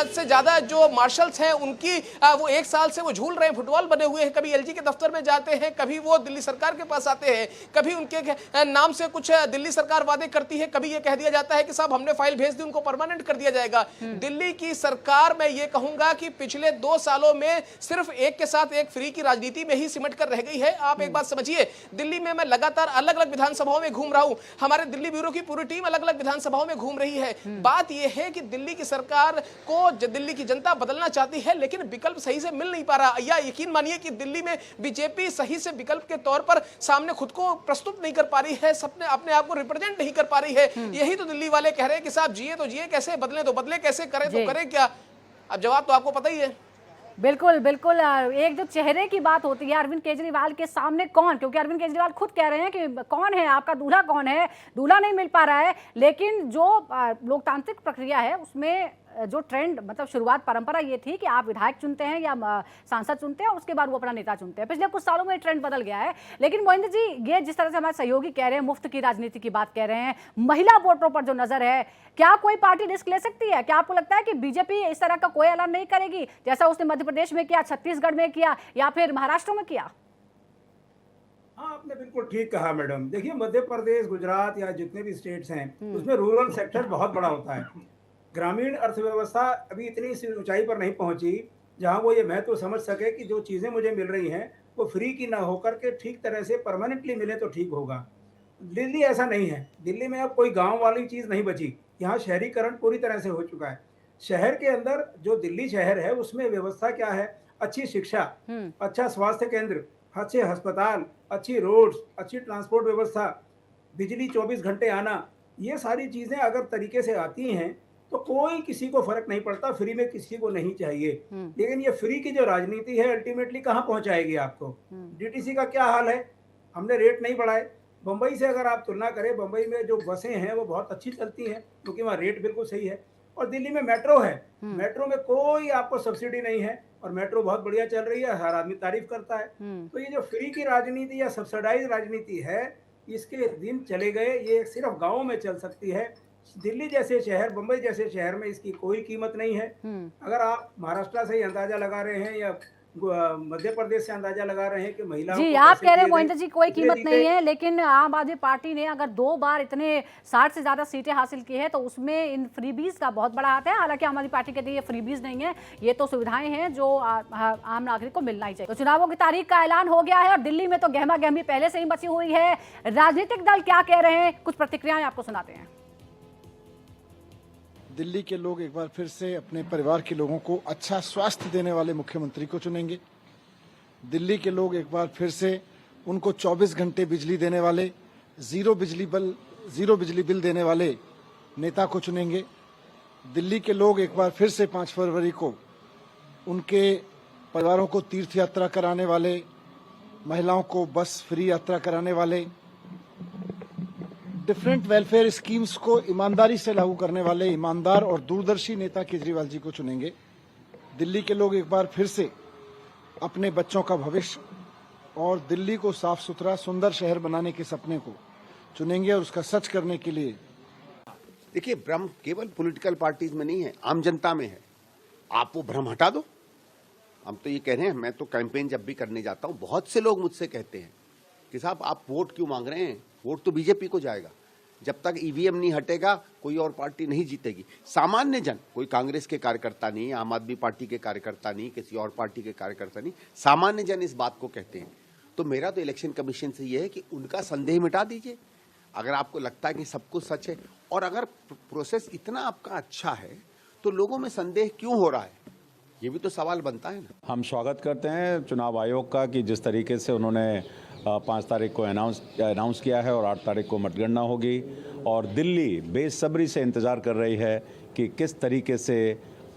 से ज्यादा जो मार्शल्स हैं उनकी वो एक साल से वो झूल रहे हैं, फुटबॉल बने हुए हैं। कभी एलजी के दफ्तर में जाते हैं, कभी वो दिल्ली सरकार के पास आते हैं, कभी उनके नाम से कुछ दिल्ली सरकार वादे करती है, कभी ये कह दिया जाता है कि साहब हमने फाइल भेज दी, उनको परमानेंट कर दिया जाएगा। दिल्ली की सरकार, मैं ये कहूंगा कि पिछले 2 सालों में सिर्फ एक के साथ एक फ्री की राजनीति में ही सिमट कर रह गई है। आप एक बात समझिए, दिल्ली में मैं लगातार अलग अलग विधानसभाओं में घूम रहा हूं, हमारे दिल्ली ब्यूरो की पूरी टीम अलग अलग विधानसभाओं में घूम रही है। बात यह है कि दिल्ली की सरकार को दिल्ली की जनता बदलना चाहती है, लेकिन विकल्प सही से मिल नहीं पा रहा। या यकीन मानिए कि दिल्ली में बीजेपी सही से विकल्प के तौर पर सामने खुद को प्रस्तुत नहीं कर पा रही है, सबने अपने आप को रिप्रेजेंट नहीं कर पा रही है। यही तो दिल्ली वाले कह रहे हैं कि साहब जिए तो जिए कैसे, बदले तो बदले कैसे, करें तो करें क्या। अब जवाब तो आपको पता ही है। बिल्कुल बिल्कुल। एक जो चेहरे की बात होती है, अरविंद केजरीवाल के सामने कौन, क्योंकि अरविंद केजरीवाल खुद कह रहे हैं कि कौन है आपका दूल्हा, कौन है, दूल्हा नहीं मिल पा रहा है। लेकिन जो लोकतांत्रिक प्रक्रिया है उसमें जो ट्रेंड, मतलब शुरुआत परंपरा ये थी कि आप विधायक चुनते हैं या सांसद चुनते हैं, उसके बाद वो अपना नेता चुनते हैं। पिछले कुछ सालों में ट्रेंड बदल गया है। लेकिन मोहिंद्र जी, ये जिस तरह से हमारे सहयोगी कह रहे हैं, मुफ्त की राजनीति की बात कह रहे हैं, महिला वोटरों पर जो नजर है, क्या कोई पार्टी रिस्क ले सकती है? क्या आपको लगता है कि बीजेपी इस तरह का कोई ऐलान नहीं करेगी, जैसा उसने मध्य प्रदेश में किया, छत्तीसगढ़ में किया या फिर महाराष्ट्र में किया? हाँ, आपने बिल्कुल ठीक कहा मैडम। देखिए, मध्य प्रदेश, गुजरात या जितने भी स्टेट्स हैं उसमें रूरल सेक्टर बहुत बड़ा होता है। ग्रामीण अर्थव्यवस्था अभी इतनी ऊंचाई पर नहीं पहुंची जहां वो ये महत्व समझ सके कि जो चीज़ें मुझे मिल रही हैं वो फ्री की ना होकर के ठीक तरह से परमानेंटली मिले तो ठीक होगा। दिल्ली ऐसा नहीं है। दिल्ली में अब कोई गांव वाली चीज़ नहीं बची। यहाँ शहरीकरण पूरी तरह से हो चुका है। शहर के अंदर जो दिल्ली शहर है उसमें व्यवस्था क्या है, अच्छी शिक्षा, अच्छा स्वास्थ्य केंद्र, अच्छे अस्पताल, अच्छी रोड्स, अच्छी ट्रांसपोर्ट व्यवस्था, बिजली 24 घंटे आना, ये सारी चीज़ें अगर तरीके से आती हैं तो कोई किसी को फर्क नहीं पड़ता। फ्री में किसी को नहीं चाहिए। लेकिन ये फ्री की जो राजनीति है अल्टीमेटली कहाँ पहुंचाएगी आपको? डीटीसी का क्या हाल है, हमने रेट नहीं बढ़ाए। बम्बई से अगर आप तुलना करें, बम्बई में जो बसें हैं वो बहुत अच्छी चलती हैं क्योंकि वहाँ रेट बिल्कुल सही है। और दिल्ली में मेट्रो है, मेट्रो में कोई आपको सब्सिडी नहीं है और मेट्रो बहुत बढ़िया चल रही है, हर आदमी तारीफ करता है। तो ये जो फ्री की राजनीति या सब्सिडाइज राजनीति है, इसके दिन चले गए। ये सिर्फ गाँव में चल सकती है। दिल्ली जैसे शहर, बम्बई जैसे शहर में इसकी कोई कीमत नहीं है। अगर आप महाराष्ट्र से ही अंदाजा लगा रहे हैं या मध्य प्रदेश से अंदाजा लगा रहे हैं कि महिलाओं जी, को आप पैसे कह रहे हैं दिए गोविंद गए, जी कोई इसलिए कीमत दी नहीं गई। है, लेकिन आम आदमी पार्टी ने अगर 2 बार इतने 60 से ज्यादा सीटें हासिल की है तो उसमें इन फ्रीबीज का बहुत बड़ा हाथ है। हालांकि आम आदमी पार्टी कहती है ये फ्रीबीज नहीं है, ये तो सुविधाएं हैं जो आम नागरिक को मिलना ही चाहिए। तो चुनावों की तारीख का ऐलान हो गया है और दिल्ली में तो गहमा गहमी पहले से ही मची हुई है। राजनीतिक दल क्या कह रहे हैं, कुछ प्रतिक्रियाएं आपको सुनाते हैं। दिल्ली के लोग एक बार फिर से अपने परिवार के लोगों को अच्छा स्वास्थ्य देने वाले मुख्यमंत्री को चुनेंगे। दिल्ली के लोग एक बार फिर से उनको 24 घंटे बिजली देने वाले, जीरो बिजली बिल देने वाले नेता को चुनेंगे। दिल्ली के लोग एक बार फिर से 5 फरवरी को उनके परिवारों को तीर्थ यात्रा कराने वाले, महिलाओं को बस फ्री यात्रा कराने वाले, डिफरेंट वेलफेयर स्कीम्स को ईमानदारी से लागू करने वाले ईमानदार और दूरदर्शी नेता केजरीवाल जी को चुनेंगे। दिल्ली के लोग एक बार फिर से अपने बच्चों का भविष्य और दिल्ली को साफ सुथरा सुंदर शहर बनाने के सपने को चुनेंगे और उसका सच करने के लिए। देखिए, भ्रम केवल पॉलिटिकल पार्टीज में नहीं है, आम जनता में है। आप वो भ्रम हटा दो। हम तो ये कह रहे हैं, मैं तो कैंपेन जब भी करने जाता हूँ, बहुत से लोग मुझसे कहते हैं कि साहब आप वोट क्यों मांग रहे हैं, वोट तो बीजेपी को जाएगा। जब तक ईवीएम नहीं हटेगा कोई और पार्टी नहीं जीतेगी। सामान्य जन, कोई कांग्रेस के कार्यकर्ता नहीं, आम आदमी पार्टी के कार्यकर्ता नहीं, किसी और पार्टी के कार्यकर्ता नहीं, सामान्य जन इस बात को कहते हैं। तो मेरा तो इलेक्शन कमीशन से यह है कि उनका संदेह मिटा दीजिए। अगर आपको लगता है कि सब कुछ सच है और अगर प्रोसेस इतना आपका अच्छा है तो लोगों में संदेह क्यों हो रहा है, ये भी तो सवाल बनता है ना। हम स्वागत करते हैं चुनाव आयोग का कि जिस तरीके से उन्होंने 5 तारीख को अनाउंस किया है और 8 तारीख को मतगणना होगी और दिल्ली बेसब्री से इंतज़ार कर रही है कि किस तरीके से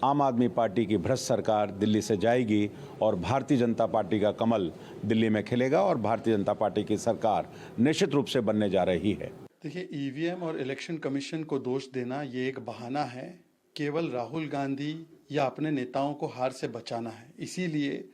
आम आदमी पार्टी की भ्रष्ट सरकार दिल्ली से जाएगी और भारतीय जनता पार्टी का कमल दिल्ली में खिलेगा और भारतीय जनता पार्टी की सरकार निश्चित रूप से बनने जा रही है। देखिए, ईवीएम और इलेक्शन कमीशन को दोष देना ये एक बहाना है, केवल राहुल गांधी या अपने नेताओं को हार से बचाना है। इसीलिए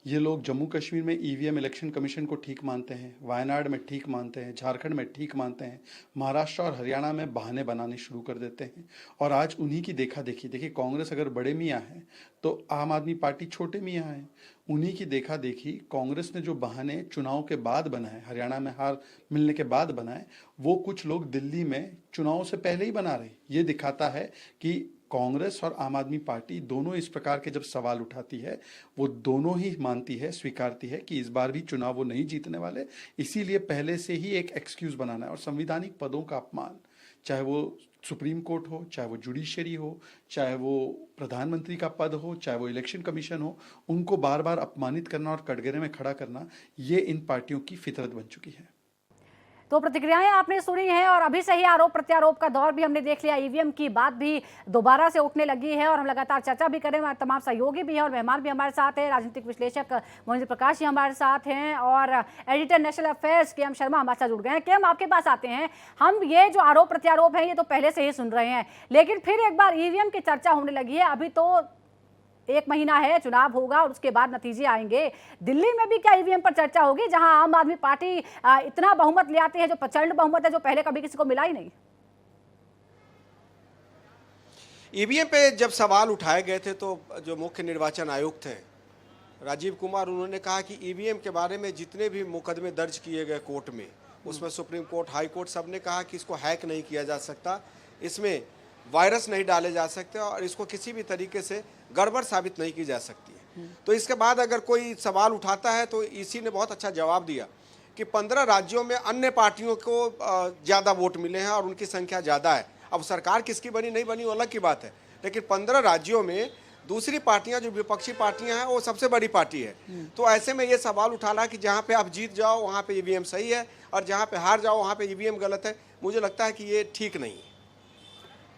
ये लोग जम्मू कश्मीर में ईवीएम इलेक्शन कमीशन को ठीक मानते हैं, वायनाड में ठीक मानते हैं, झारखंड में ठीक मानते हैं, महाराष्ट्र और हरियाणा में बहाने बनाने शुरू कर देते हैं। और आज उन्हीं की देखा देखी, देखिए कांग्रेस अगर बड़े मियाँ है तो आम आदमी पार्टी छोटे मियाँ है। उन्हीं की देखा देखी कांग्रेस ने जो बहाने चुनाव के बाद बनाए, हरियाणा में हार मिलने के बाद बनाए, वो कुछ लोग दिल्ली में चुनाव से पहले ही बना रहे। ये दिखाता है कि कांग्रेस और आम आदमी पार्टी दोनों इस प्रकार के जब सवाल उठाती है, वो दोनों ही मानती है, स्वीकारती है कि इस बार भी चुनाव वो नहीं जीतने वाले। इसीलिए पहले से ही एक एक्सक्यूज बनाना है। और संवैधानिक पदों का अपमान, चाहे वो सुप्रीम कोर्ट हो, चाहे वो जुडिशरी हो, चाहे वो प्रधानमंत्री का पद हो, चाहे वो इलेक्शन कमीशन हो, उनको बार बार अपमानित करना और कटघरे में खड़ा करना, ये इन पार्टियों की फितरत बन चुकी है। तो प्रतिक्रियाएं आपने सुनी हैं और अभी से ही आरोप प्रत्यारोप का दौर भी हमने देख लिया। ईवीएम की बात भी दोबारा से उठने लगी है और हम लगातार चर्चा भी करें। हमारे तमाम सहयोगी भी हैं और मेहमान भी हमारे साथ हैं। राजनीतिक विश्लेषक मोहिंद्र प्रकाश जी हमारे साथ हैं और एडिटर नेशनल अफेयर्स के एम शर्मा हमारे साथ जुड़ गए हैं। के हम आपके पास आते हैं। हम ये जो आरोप प्रत्यारोप है ये तो पहले से ही सुन रहे हैं, लेकिन फिर एक बार ईवीएम की चर्चा होने लगी है। अभी तो 1 महीना है, चुनाव होगा और उसके बाद नतीजे आएंगे। दिल्ली में भी क्या ईवीएम पर चर्चा होगी, जहां आम आदमी पार्टी इतना बहुमत ले आती है, जो प्रचंड बहुमत है, जो पहले कभी किसी को मिला ही नहीं? ईवीएम पे जब सवाल उठाए गए थे तो जो मुख्य निर्वाचन आयुक्त थे राजीव कुमार, उन्होंने कहा कि ईवीएम के बारे में जितने भी मुकदमे दर्ज किए गए कोर्ट में, उसमें सुप्रीम कोर्ट, हाई कोर्ट, सब ने कहा कि इसको हैक नहीं किया जा सकता, इसमें वायरस नहीं डाले जा सकते और इसको किसी भी तरीके से गड़बड़ साबित नहीं की जा सकती है। तो इसके बाद अगर कोई सवाल उठाता है तो ईसी ने बहुत अच्छा जवाब दिया कि 15 राज्यों में अन्य पार्टियों को ज़्यादा वोट मिले हैं और उनकी संख्या ज़्यादा है। अब सरकार किसकी बनी नहीं बनी वो अलग की बात है, लेकिन 15 राज्यों में दूसरी पार्टियां, जो विपक्षी पार्टियां हैं, वो सबसे बड़ी पार्टी है। तो ऐसे में ये सवाल उठाना कि जहाँ पे आप जीत जाओ वहाँ पे ईवीएम सही है और जहाँ पे हार जाओ वहाँ पे ईवीएम गलत है, मुझे लगता है कि ये ठीक नहीं है।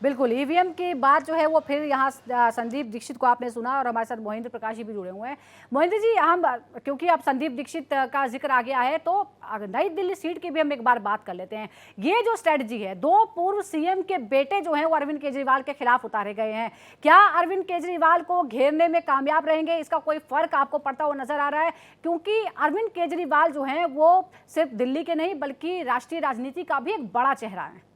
बिल्कुल, ईवीएम की बात जो है वो फिर यहाँ संदीप दीक्षित को आपने सुना और हमारे साथ मोहिंद्र प्रकाश जी भी जुड़े हुए हैं। मोहिंद्र जी, हम क्योंकि अब संदीप दीक्षित का जिक्र आ गया है तो नई दिल्ली सीट की भी हम एक बार बात कर लेते हैं। ये जो स्ट्रेटजी है, 2 पूर्व सीएम के बेटे जो हैं वो अरविंद केजरीवाल के खिलाफ उतारे गए हैं, क्या अरविंद केजरीवाल को घेरने में कामयाब रहेंगे? इसका कोई फर्क आपको पड़ता हुआ नजर आ रहा है? क्योंकि अरविंद केजरीवाल जो हैं वो सिर्फ दिल्ली के नहीं बल्कि राष्ट्रीय राजनीति का भी एक बड़ा चेहरा है।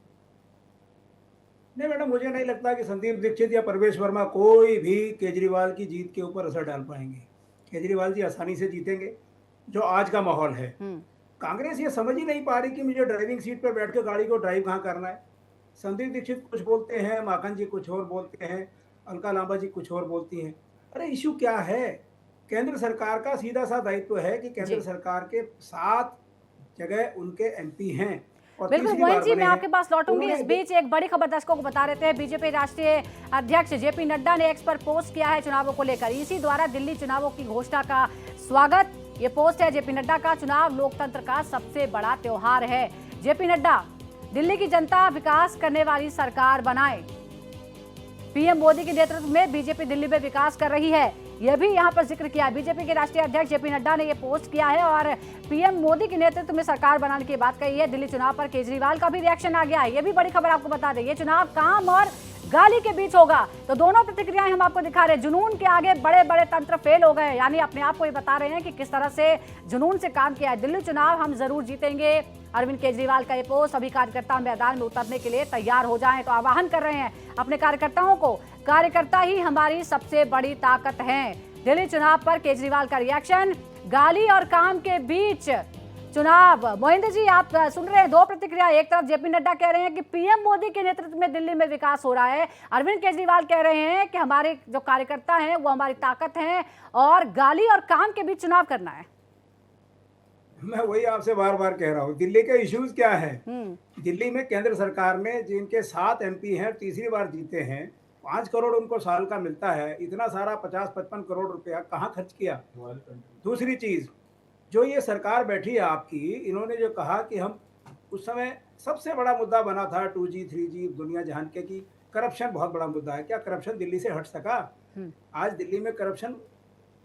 नहीं मैडम, मुझे नहीं लगता कि संदीप दीक्षित या प्रवेश वर्मा कोई भी केजरीवाल की जीत के ऊपर असर डाल पाएंगे। केजरीवाल जी आसानी से जीतेंगे। जो आज का माहौल है, कांग्रेस ये समझ ही नहीं पा रही कि मुझे ड्राइविंग सीट पर बैठ के गाड़ी को ड्राइव कहाँ करना है। संदीप दीक्षित कुछ बोलते हैं, माखन जी कुछ और बोलते हैं, अलका लांबा जी कुछ और बोलती हैं। अरे इशू क्या है? केंद्र सरकार का सीधा सा दायित्व है कि केंद्र सरकार के 7 जगह उनके एमपी हैं। बिल्कुल मोहन जी, मैं आपके पास लौटूंगी। इस बीच एक बड़ी खबर दर्शकों को बता रहे थे। बीजेपी राष्ट्रीय अध्यक्ष जेपी नड्डा ने एक्स पर पोस्ट किया है चुनावों को लेकर। इसी द्वारा दिल्ली चुनावों की घोषणा का स्वागत। ये पोस्ट है जेपी नड्डा का। चुनाव लोकतंत्र का सबसे बड़ा त्योहार है। जेपी नड्डा, दिल्ली की जनता विकास करने वाली सरकार बनाए। पीएम मोदी के नेतृत्व में बीजेपी दिल्ली में विकास कर रही है, यह भी यहाँ पर जिक्र किया है। बीजेपी के राष्ट्रीय अध्यक्ष जेपी नड्डा ने यह पोस्ट किया है और पीएम मोदी के नेतृत्व में सरकार बनाने की बात कही है। दिल्ली चुनाव पर केजरीवाल का भी रिएक्शन आ गया है, यह भी बड़ी खबर आपको बता दें। ये चुनाव काम और गाली के बीच होगा, तो दोनों प्रतिक्रियाएं हम आपको दिखा रहे हैं। जुनून के आगे बड़े बड़े तंत्र फेल हो गए, यानी अपने आप को ये बता रहे हैं कि किस तरह से जुनून से काम किया है। दिल्ली चुनाव हम जरूर जीतेंगे, अरविंद केजरीवाल का ये पोस्ट। सभी कार्यकर्ता मैदान में उतरने के लिए तैयार हो जाएं, तो आह्वान कर रहे हैं अपने कार्यकर्ताओं को। कार्यकर्ता ही हमारी सबसे बड़ी ताकत है। दिल्ली चुनाव पर केजरीवाल का रिएक्शन, गाली और काम के बीच चुनाव। मोहिंद्र जी, आप सुन रहे हैं 2 प्रतिक्रिया। एक तरफ जेपी नड्डा कह रहे हैं कि पीएम मोदी के नेतृत्व में दिल्ली में विकास हो रहा है, अरविंद केजरीवाल कह रहे हैं कि हमारे जो कार्यकर्ता हैं वो हमारी ताकत हैं और गाली और काम के बीच चुनाव करना है। मैं वही आपसे बार बार कह रहा हूँ, दिल्ली के इश्यूज क्या है। दिल्ली में केंद्र सरकार में जिनके 7 एमपी हैं, तीसरी बार जीते हैं, 5 करोड़ उनको साल का मिलता है। इतना सारा 50-55 करोड़ रुपया कहाँ खर्च किया? दूसरी चीज, जो ये सरकार बैठी है आपकी, इन्होंने जो कहा कि हम उस समय सबसे बड़ा मुद्दा बना था 2G 3G दुनिया जहान के, की करप्शन बहुत बड़ा मुद्दा है। क्या करप्शन दिल्ली से हट सका? आज दिल्ली में करप्शन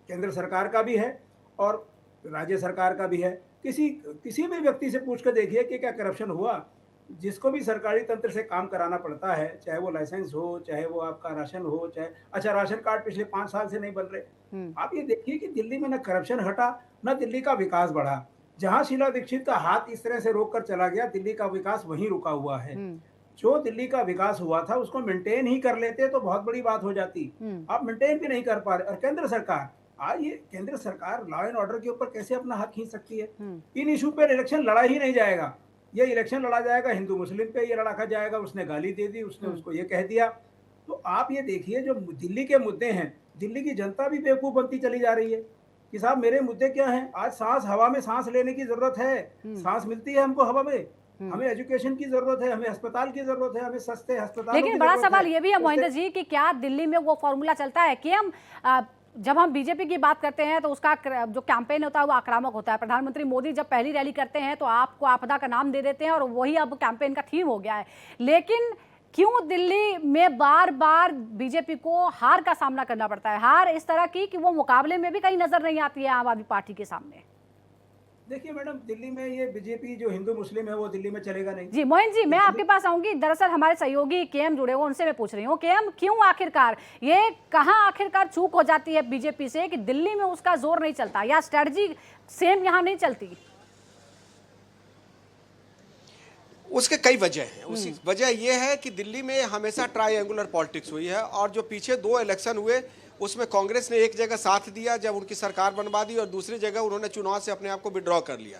केंद्र सरकार का भी है और राज्य सरकार का भी है। किसी भी व्यक्ति से पूछ कर देखिए कि क्या करप्शन हुआ। जिसको भी सरकारी तंत्र से काम कराना पड़ता है, चाहे वो लाइसेंस हो, चाहे वो आपका राशन हो, चाहे अच्छा राशन कार्ड पिछले 5 साल से नहीं बन रहे। आप ये देखिए कि दिल्ली में न करप्शन हटा, न दिल्ली का विकास बढ़ा। जहां शीला दीक्षित का हाथ इस तरह से रोक कर चला गया, दिल्ली का विकास वहीं रुका हुआ है। जो दिल्ली का विकास हुआ था उसको मेंटेन ही कर लेते तो बहुत बड़ी बात हो जाती। आप मेंटेन भी नहीं कर पा रहे। और केंद्र सरकार, आज ये केंद्र सरकार लॉ एंड ऑर्डर के ऊपर कैसे अपना हाथ खींच सकती है? इन इशू पर इलेक्शन लड़ा ही नहीं जाएगा। ये इलेक्शन लड़ा जाएगा हिंदू मुस्लिम पे, ये लड़ा जाएगा उसने गाली दे दी, उसने उसको ये कह दिया। तो आप ये देखिए जो दिल्ली के मुद्दे हैं, दिल्ली की जनता भी बेवकूफ बनती चली जा रही है कि साहब मेरे मुद्दे क्या हैं। आज सांस, हवा में सांस लेने की जरूरत है, सांस मिलती है हमको हवा में। हमें एजुकेशन की जरूरत है, हमें अस्पताल की जरूरत है, हमें सस्ते अस्पताल। लेकिन बड़ा सवाल ये भी है मोहिंद्र जी कि क्या दिल्ली में वो फॉर्मूला चलता है कि हम जब हम बीजेपी की बात करते हैं तो उसका जो कैंपेन होता है वो आक्रामक होता है। प्रधानमंत्री मोदी जब पहली रैली करते हैं तो आपको आपदा का नाम दे देते हैं और वही अब कैंपेन का थीम हो गया है। लेकिन क्यों दिल्ली में बार बार बीजेपी को हार का सामना करना पड़ता है? हार इस तरह की कि वो मुकाबले में भी कहीं नजर नहीं आती है आम आदमी पार्टी के सामने। देखिए मैडम, दिल्ली में ये बीजेपी जो हिंदू मुस्लिम है वो दिल्ली में चलेगा नहीं। जी मोहन जी, मैं आपके पास आऊंगी। दरअसल हमारे सहयोगी केएम जुड़े हुए, उनसे मैं पूछ रही हूँ केएम, क्यों आखिरकार ये कहाँ आखिरकार चूक हो जाती है बीजेपी से कि दिल्ली में उसका जोर नहीं चलता, या स्ट्रेटजी सेम यहाँ नहीं चलती? उसके कई वजह हैं। उसकी वजह यह है कि दिल्ली में हमेशा ट्रायंगुलर पॉलिटिक्स हुई है और जो पीछे 2 इलेक्शन हुए उसमें कांग्रेस ने एक जगह साथ दिया जब उनकी सरकार बनवा दी और दूसरी जगह उन्होंने चुनाव से अपने आप को विड्रॉ कर लिया।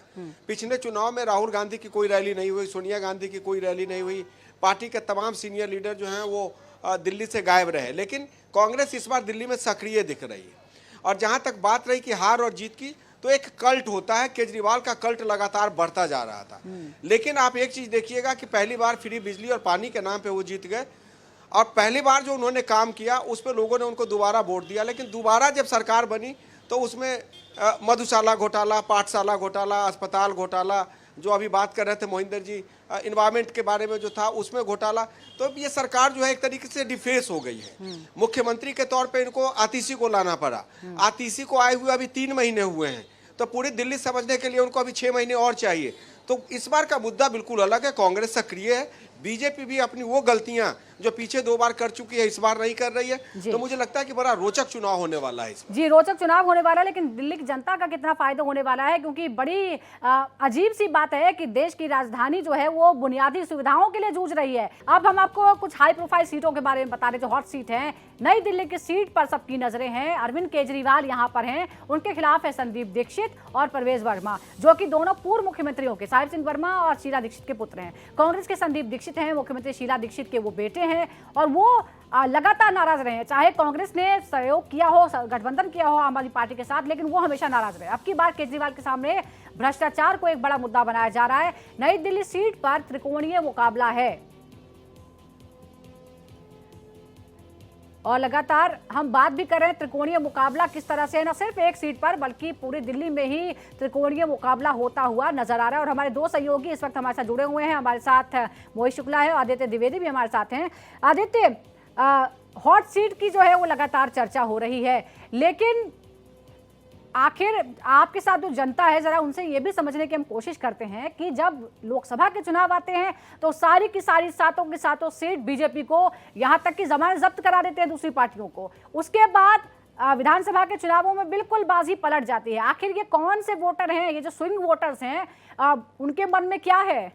पिछले चुनाव में राहुल गांधी की कोई रैली नहीं हुई, सोनिया गांधी की कोई रैली नहीं हुई, पार्टी के तमाम सीनियर लीडर जो हैं वो दिल्ली से गायब रहे। लेकिन कांग्रेस इस बार दिल्ली में सक्रिय दिख रही है। और जहाँ तक बात रही कि हार और जीत की, तो एक कल्ट होता है, केजरीवाल का कल्ट लगातार बढ़ता जा रहा था। लेकिन आप एक चीज देखिएगा कि पहली बार फ्री बिजली और पानी के नाम पे वो जीत गए और पहली बार जो उन्होंने काम किया उस पर लोगों ने उनको दोबारा वोट दिया। लेकिन दोबारा जब सरकार बनी तो उसमें मधुशाला घोटाला, पाठशाला घोटाला, अस्पताल घोटाला, जो अभी बात कर रहे थे मोहिंदर जी, इन्वायरमेंट के बारे में जो था उसमें घोटाला, तो अब ये सरकार जो है एक तरीके से डिफेस हो गई है। मुख्यमंत्री के तौर पे इनको आतिशी को लाना पड़ा। आतिशी को आए हुए अभी 3 महीने हुए हैं, तो पूरी दिल्ली समझने के लिए उनको अभी 6 महीने और चाहिए। तो इस बार का मुद्दा बिल्कुल अलग है। कांग्रेस सक्रिय है, बीजेपी भी अपनी वो गलतियां जो पीछे 2 बार कर चुकी है इस बार नहीं कर रही है। तो मुझे लगता है कि बड़ा रोचक चुनाव होने वाला है इसमें। जी, रोचक चुनाव होने वाला है, लेकिन दिल्ली की जनता का कितना फायदा होने वाला है, क्योंकि बड़ी अजीब सी बात है कि देश की राजधानी जो है वो बुनियादी सुविधाओं के लिए जूझ रही है। अब हम आपको कुछ हाई प्रोफाइल सीटों के बारे में बता रहे, जो हॉट सीट हैं। नई दिल्ली की सीट पर सबकी नजरें हैं। अरविंद केजरीवाल यहाँ पर हैं, उनके खिलाफ है संदीप दीक्षित और परवेज वर्मा, जो कि दोनों पूर्व मुख्यमंत्रियों के, साहिब सिंह वर्मा और शीला दीक्षित के पुत्र हैं। कांग्रेस के संदीप दीक्षित हैं, मुख्यमंत्री शीला दीक्षित के वो बेटे हैं, और वो लगातार नाराज रहे हैं। चाहे कांग्रेस ने सहयोग किया हो, गठबंधन किया हो आम आदमी पार्टी के साथ, लेकिन वो हमेशा नाराज रहे। अब की बार केजरीवाल के सामने भ्रष्टाचार को एक बड़ा मुद्दा बनाया जा रहा है। नई दिल्ली सीट पर त्रिकोणीय मुकाबला है, और लगातार हम बात भी कर रहे हैं त्रिकोणीय मुकाबला किस तरह से है, न सिर्फ एक सीट पर बल्कि पूरी दिल्ली में ही त्रिकोणीय मुकाबला होता हुआ नजर आ रहा है। और हमारे 2 सहयोगी इस वक्त हमारे साथ जुड़े हुए हैं। हमारे साथ मोहित शुक्ला है और आदित्य द्विवेदी भी हमारे साथ हैं। आदित्य, हॉट सीट की जो है वो लगातार चर्चा हो रही है, लेकिन आखिर आपके साथ जो जनता है, जरा उनसे ये भी समझने की हम कोशिश करते हैं कि जब लोकसभा के चुनाव आते हैं तो सारी की सारी सातों की सातों सीट बीजेपी को, यहां तक कि जमानत जब्त करा देते हैं दूसरी पार्टियों को। उसके बाद विधानसभा के चुनावों में बिल्कुल बाजी पलट जाती है। आखिर ये कौन से वोटर हैं, ये जो स्विंग वोटर्स हैं, उनके मन में क्या है?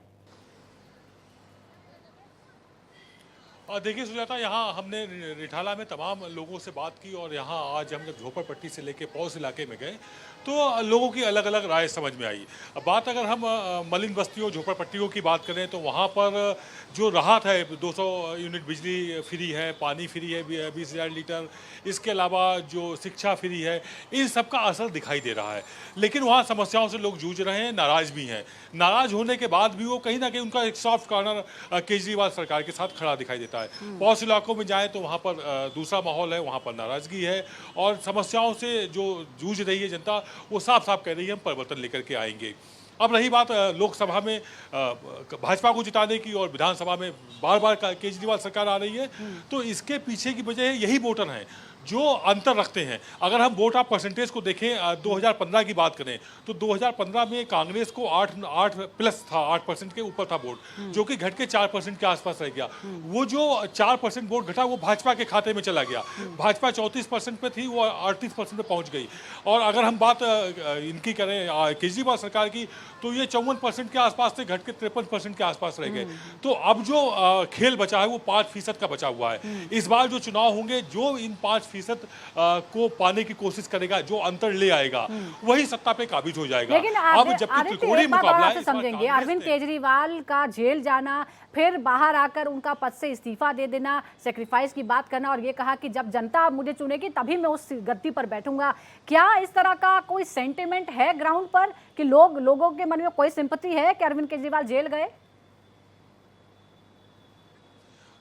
देखिए सुजाता, यहाँ हमने रिठाला में तमाम लोगों से बात की, और यहाँ आज हम जब झोपड़पट्टी से लेके पौस इलाके में गए तो लोगों की अलग अलग राय समझ में आई। अब बात अगर हम मलिन बस्तियों, झोपड़पट्टियों की बात करें तो वहाँ पर जो राहत है, 200 यूनिट बिजली फ्री है, पानी फ्री है 20,000 लीटर, इसके अलावा जो शिक्षा फ्री है, इन सब का असर दिखाई दे रहा है। लेकिन वहाँ समस्याओं से लोग जूझ रहे हैं, नाराज भी हैं। नाराज होने के बाद भी वो कहीं ना कहीं उनका एक सॉफ्ट कॉर्नर केजरीवाल सरकार के साथ खड़ा दिखाई देता है। पौष इलाकों में जाएं तो वहाँ पर दूसरा माहौल है, वहाँ पर नाराजगी है, और समस्याओं से जो जूझ रही है जनता, वो साफ साफ कह रही है हम परिवर्तन लेकर के आएंगे। अब रही बात लोकसभा में भाजपा को जिताने की, और विधानसभा में बार बार केजरीवाल सरकार आ रही है, तो इसके पीछे की वजह यही वोटर हैं जो अंतर रखते हैं। अगर हम वोट ऑफ परसेंटेज को देखें, 2015 की बात करें तो 2015 में कांग्रेस को 8 प्लस था, 8% के ऊपर था वोट, जो कि घट के 4% के आसपास रह गया। वो जो 4% वोट घटा वो भाजपा के खाते में चला गया। भाजपा 34% पे थी, वो 38% पे पहुंच गई। और अगर हम बात इनकी करें केजरीवाल सरकार की, तो ये 54% के आसपास से घट के 53% के आसपास रह गए। तो अब जो खेल बचा है वो 5% का बचा हुआ है। इस बार जो चुनाव होंगे, जो इन 5% को पाने की कोशिश करेगा, जो अंतर ले आएगा, वही सत्ता पे काबिज हो जाएगा। लेकिन अब जबकि त्रिकोणीय मुकाबला है, समझेंगे अरविंद केजरीवाल का जेल जाना, फिर बाहर आकर उनका पद से इस्तीफा दे देना, सेक्रीफाइस की बात करना, और ये कहा कि जब जनता मुझे चुनेगी तभी मैं उस गद्दी पर बैठूंगा। क्या इस तरह का कोई सेंटिमेंट है ग्राउंड पर कि लोगों के मन में कोई सिंपैथी है कि अरविंद केजरीवाल जेल गए?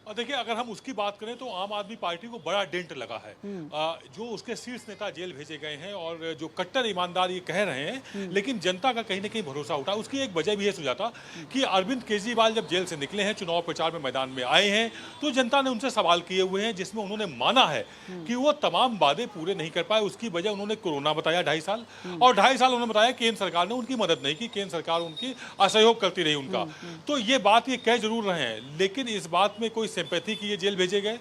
देखिए, अगर हम उसकी बात करें तो आम आदमी पार्टी को बड़ा डेंट लगा है। जो उसके शीर्ष नेता जेल भेजे गए हैं और जो कट्टर ईमानदार ये कह रहे हैं, लेकिन जनता का कहीं ना कहीं भरोसा उठा। उसकी एक वजह भी है सुजाता कि अरविंद केजरीवाल जब जेल से निकले हैं, चुनाव प्रचार में मैदान में आए हैं, तो जनता ने उनसे सवाल किए हुए हैं, जिसमें उन्होंने माना है कि वो तमाम वादे पूरे नहीं कर पाए। उसकी वजह उन्होंने कोरोना बताया 2.5 साल, और 2.5 साल उन्होंने बताया केंद्र सरकार ने उनकी मदद नहीं की, केंद्र सरकार उनकी असहयोग करती रही उनका। तो ये बात ये कह जरूर रहे हैं, लेकिन इस बात में कोई सिंपैथी की ये जेल भेजे गए,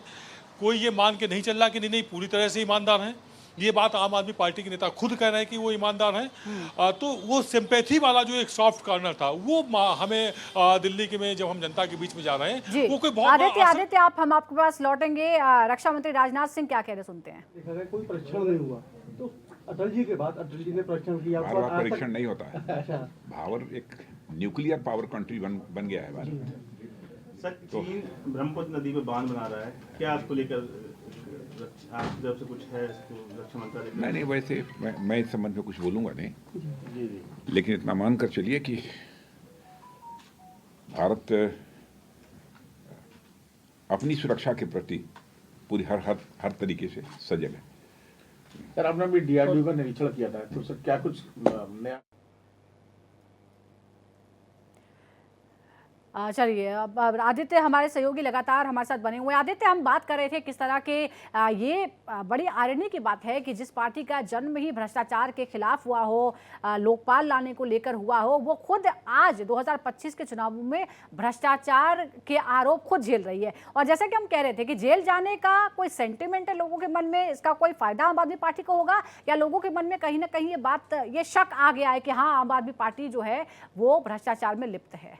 कोई ये मान के नहीं चल रहा कि नहीं पूरी तरह से ईमानदार हैं। ये बात आम आदमी पार्टी के नेता खुद कह रहे हैं कि वो ईमानदार हैं। तो वो सिंपैथी वाला जो एक सॉफ्ट कॉर्नर था, वो हमें दिल्ली के में जब हम जनता के बीच में जा रहे हैं, वो कोई बहुत आदित्य हम आपके पास लौटेंगे। रक्षा मंत्री राजनाथ सिंह क्या कह रहे सुनते हैं। कोई परीक्षण नहीं हुआ तो अटल जी के बाद अटल जी ने परीक्षण किया, परीक्षण नहीं होता है। भारत एक न्यूक्लियर पावर कंट्री बन गया है भारत। सर, चीन ब्रह्मपुत्र नदी पे बांध बना रहा है, क्या आपको लेकर आप जब से कुछ है रक्षा मंत्रालय? नहीं, वैसे मैं इस संबंध में कुछ बोलूंगा नहीं, लेकिन इतना मानकर चलिए कि भारत अपनी सुरक्षा के प्रति पूरी हर तरीके से सजग है। सर, आपने भी DRDO का निरीक्षण किया था, तो सर क्या कुछ नया? चलिए, अब आदित्य हमारे सहयोगी लगातार हमारे साथ बने हुए हैं। आदित्य, हम बात कर रहे थे किस तरह के ये बड़ी आयरनी की बात है कि जिस पार्टी का जन्म ही भ्रष्टाचार के खिलाफ हुआ हो, लोकपाल लाने को लेकर हुआ हो, वो खुद आज 2025 के चुनावों में भ्रष्टाचार के आरोप खुद झेल रही है। और जैसा कि हम कह रहे थे कि जेल जाने का कोई सेंटिमेंट है लोगों के मन में, इसका कोई फायदा आम आदमी पार्टी को होगा, या लोगों के मन में कहीं ना कहीं ये बात, ये शक आ गया है कि हाँ, आम आदमी पार्टी जो है वो भ्रष्टाचार में लिप्त है?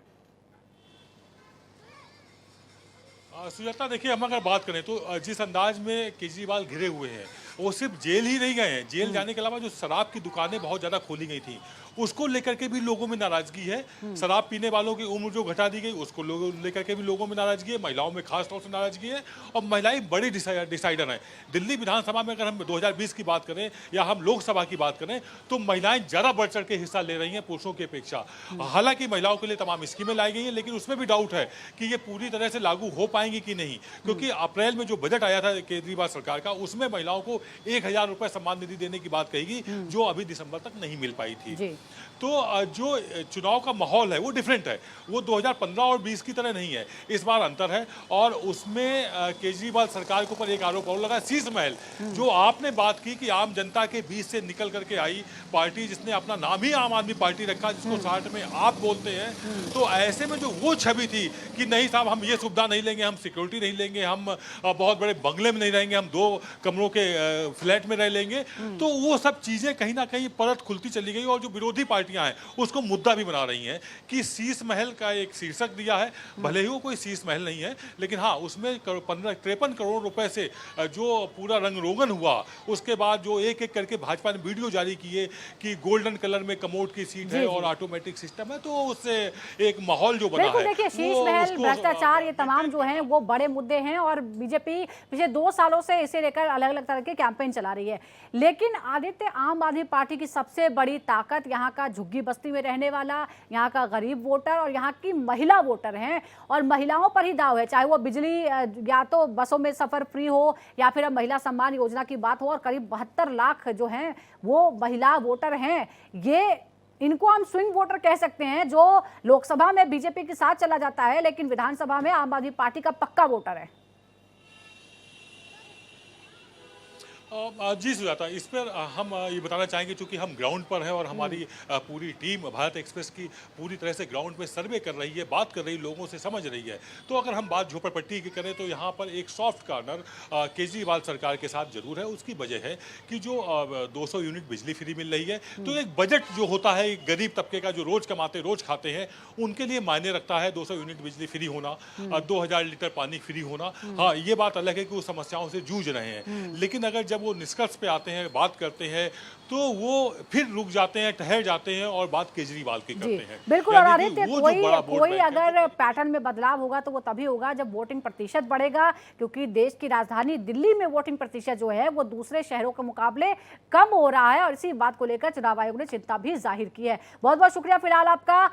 सुजाता, देखिए, हम अगर बात करें तो जिस अंदाज में केजरीवाल घिरे हुए हैं, वो सिर्फ जेल ही नहीं गए हैं। जेल जाने के अलावा जो शराब की दुकानें बहुत ज़्यादा खोली गई थी, उसको लेकर के भी लोगों में नाराजगी है। शराब पीने वालों की उम्र जो घटा दी गई, उसको लेकर के भी लोगों में नाराजगी है। महिलाओं में खास तौर से नाराजगी है, और महिलाएं बड़ी डिसाइडर हैं। दिल्ली विधानसभा में अगर हम 2020 की बात करें या हम लोकसभा की बात करें, तो महिलाएं ज़्यादा बढ़ चढ़ के हिस्सा ले रही हैं पुरुषों की अपेक्षा। हालांकि महिलाओं के लिए तमाम स्कीमें लाई गई हैं, लेकिन उसमें भी डाउट है कि ये पूरी तरह से लागू हो पाएंगी कि नहीं, क्योंकि अप्रैल में जो बजट आया था केजरीवाल सरकार का, उसमें महिलाओं को 1000 रुपए सम्मान निधि देने की बात कही गई, जो अभी दिसंबर तक नहीं मिल पाई थी। तो जो चुनाव का माहौल है वो डिफरेंट है, वो 2015 और 20 की तरह नहीं है। इस बार अंतर है, और उसमें केजरीवाल सरकार के ऊपर एक आरोप और लगा, शीश महल। जो आपने बात की कि आम जनता के बीच से निकल करके आई पार्टी, जिसने अपना नाम ही आम आदमी पार्टी रखा, जिसको साठ में आप बोलते हैं, तो ऐसे में जो वो छवि थी कि नहीं साहब, हम ये सुविधा नहीं लेंगे, हम सिक्योरिटी नहीं लेंगे, हम बहुत बड़े बंगले में नहीं रहेंगे, हम 2 कमरों के फ्लैट में रह लेंगे, तो वो सब चीजें कहीं ना कहीं परत खुलती चली गई। और जो विरोधी पार्टियां हैं उसको मुद्दा भी बना रही हैं कि शीश महल का एक शीर्षक दिया है, भले ही वो कोई शीश महल नहीं है, लेकिन हाँ, उसमें 53 करोड़ रुपए से जो पूरा रंग रोगन हुआ, उसके बाद जो एक एक करके भाजपा ने वीडियो जारी किए कि गोल्डन कलर में कमोड की सीट है और ऑटोमेटिक सिस्टम है, तो उससे एक माहौल जो बना है। देखिए, शीश महल, भ्रष्टाचार, ये तमाम जो हैं वो बड़े मुद्दे हैं, और बीजेपी पिछले 2 सालों से इसे लेकर अलग अलग तरह के कैंपेन चला रही है। लेकिन आदित्य, आम आदमी पार्टी की सबसे बड़ी ताकत यहाँ का झुग्गी बस्ती में रहने वाला, यहाँ का गरीब वोटर और यहाँ की महिला वोटर हैं, और महिलाओं पर ही दाव है। चाहे वो बिजली, या तो बसों में सफ़र फ्री हो, या फिर अब महिला सम्मान योजना की बात हो, और करीब 72 लाख जो हैं वो महिला वोटर हैं। ये इनको हम स्विंग वोटर कह सकते हैं, जो लोकसभा में बीजेपी के साथ चला जाता है, लेकिन विधानसभा में आम आदमी पार्टी का पक्का वोटर है। जी सुजाता, इस पर हम ये बताना चाहेंगे, चूंकि हम ग्राउंड पर हैं और हमारी पूरी टीम भारत एक्सप्रेस की पूरी तरह से ग्राउंड पे सर्वे कर रही है, बात कर रही है, लोगों से समझ रही है। तो अगर हम बात झोपड़पट्टी की करें, तो यहाँ पर एक सॉफ्ट कॉर्नर केजरीवाल सरकार के साथ जरूर है। उसकी वजह है कि जो 200 यूनिट बिजली फ्री मिल रही है, तो एक बजट जो होता है गरीब तबके का, जो रोज कमाते रोज खाते हैं, उनके लिए मायने रखता है 200 यूनिट बिजली फ्री होना, 2000 लीटर पानी फ्री होना। हाँ, ये बात अलग है कि वो समस्याओं से जूझ रहे हैं, लेकिन अगर जब वो निष्कर्ष पे आते हैं, बात करते हैं, तो वो फिर रुक जाते हैं, ठहर जाते हैं और बात केजरीवाल की करते हैं। बिल्कुल। और आदित्य, कोई अगर पैटर्न में बदलाव होगा तो वो तभी होगा जब वोटिंग प्रतिशत बढ़ेगा, क्योंकि देश की राजधानी दिल्ली में वोटिंग प्रतिशत जो है वो दूसरे शहरों के मुकाबले कम हो रहा है, और इसी बात को लेकर चुनाव आयोग ने चिंता भी जाहिर की है। बहुत बहुत शुक्रिया फिलहाल आपका।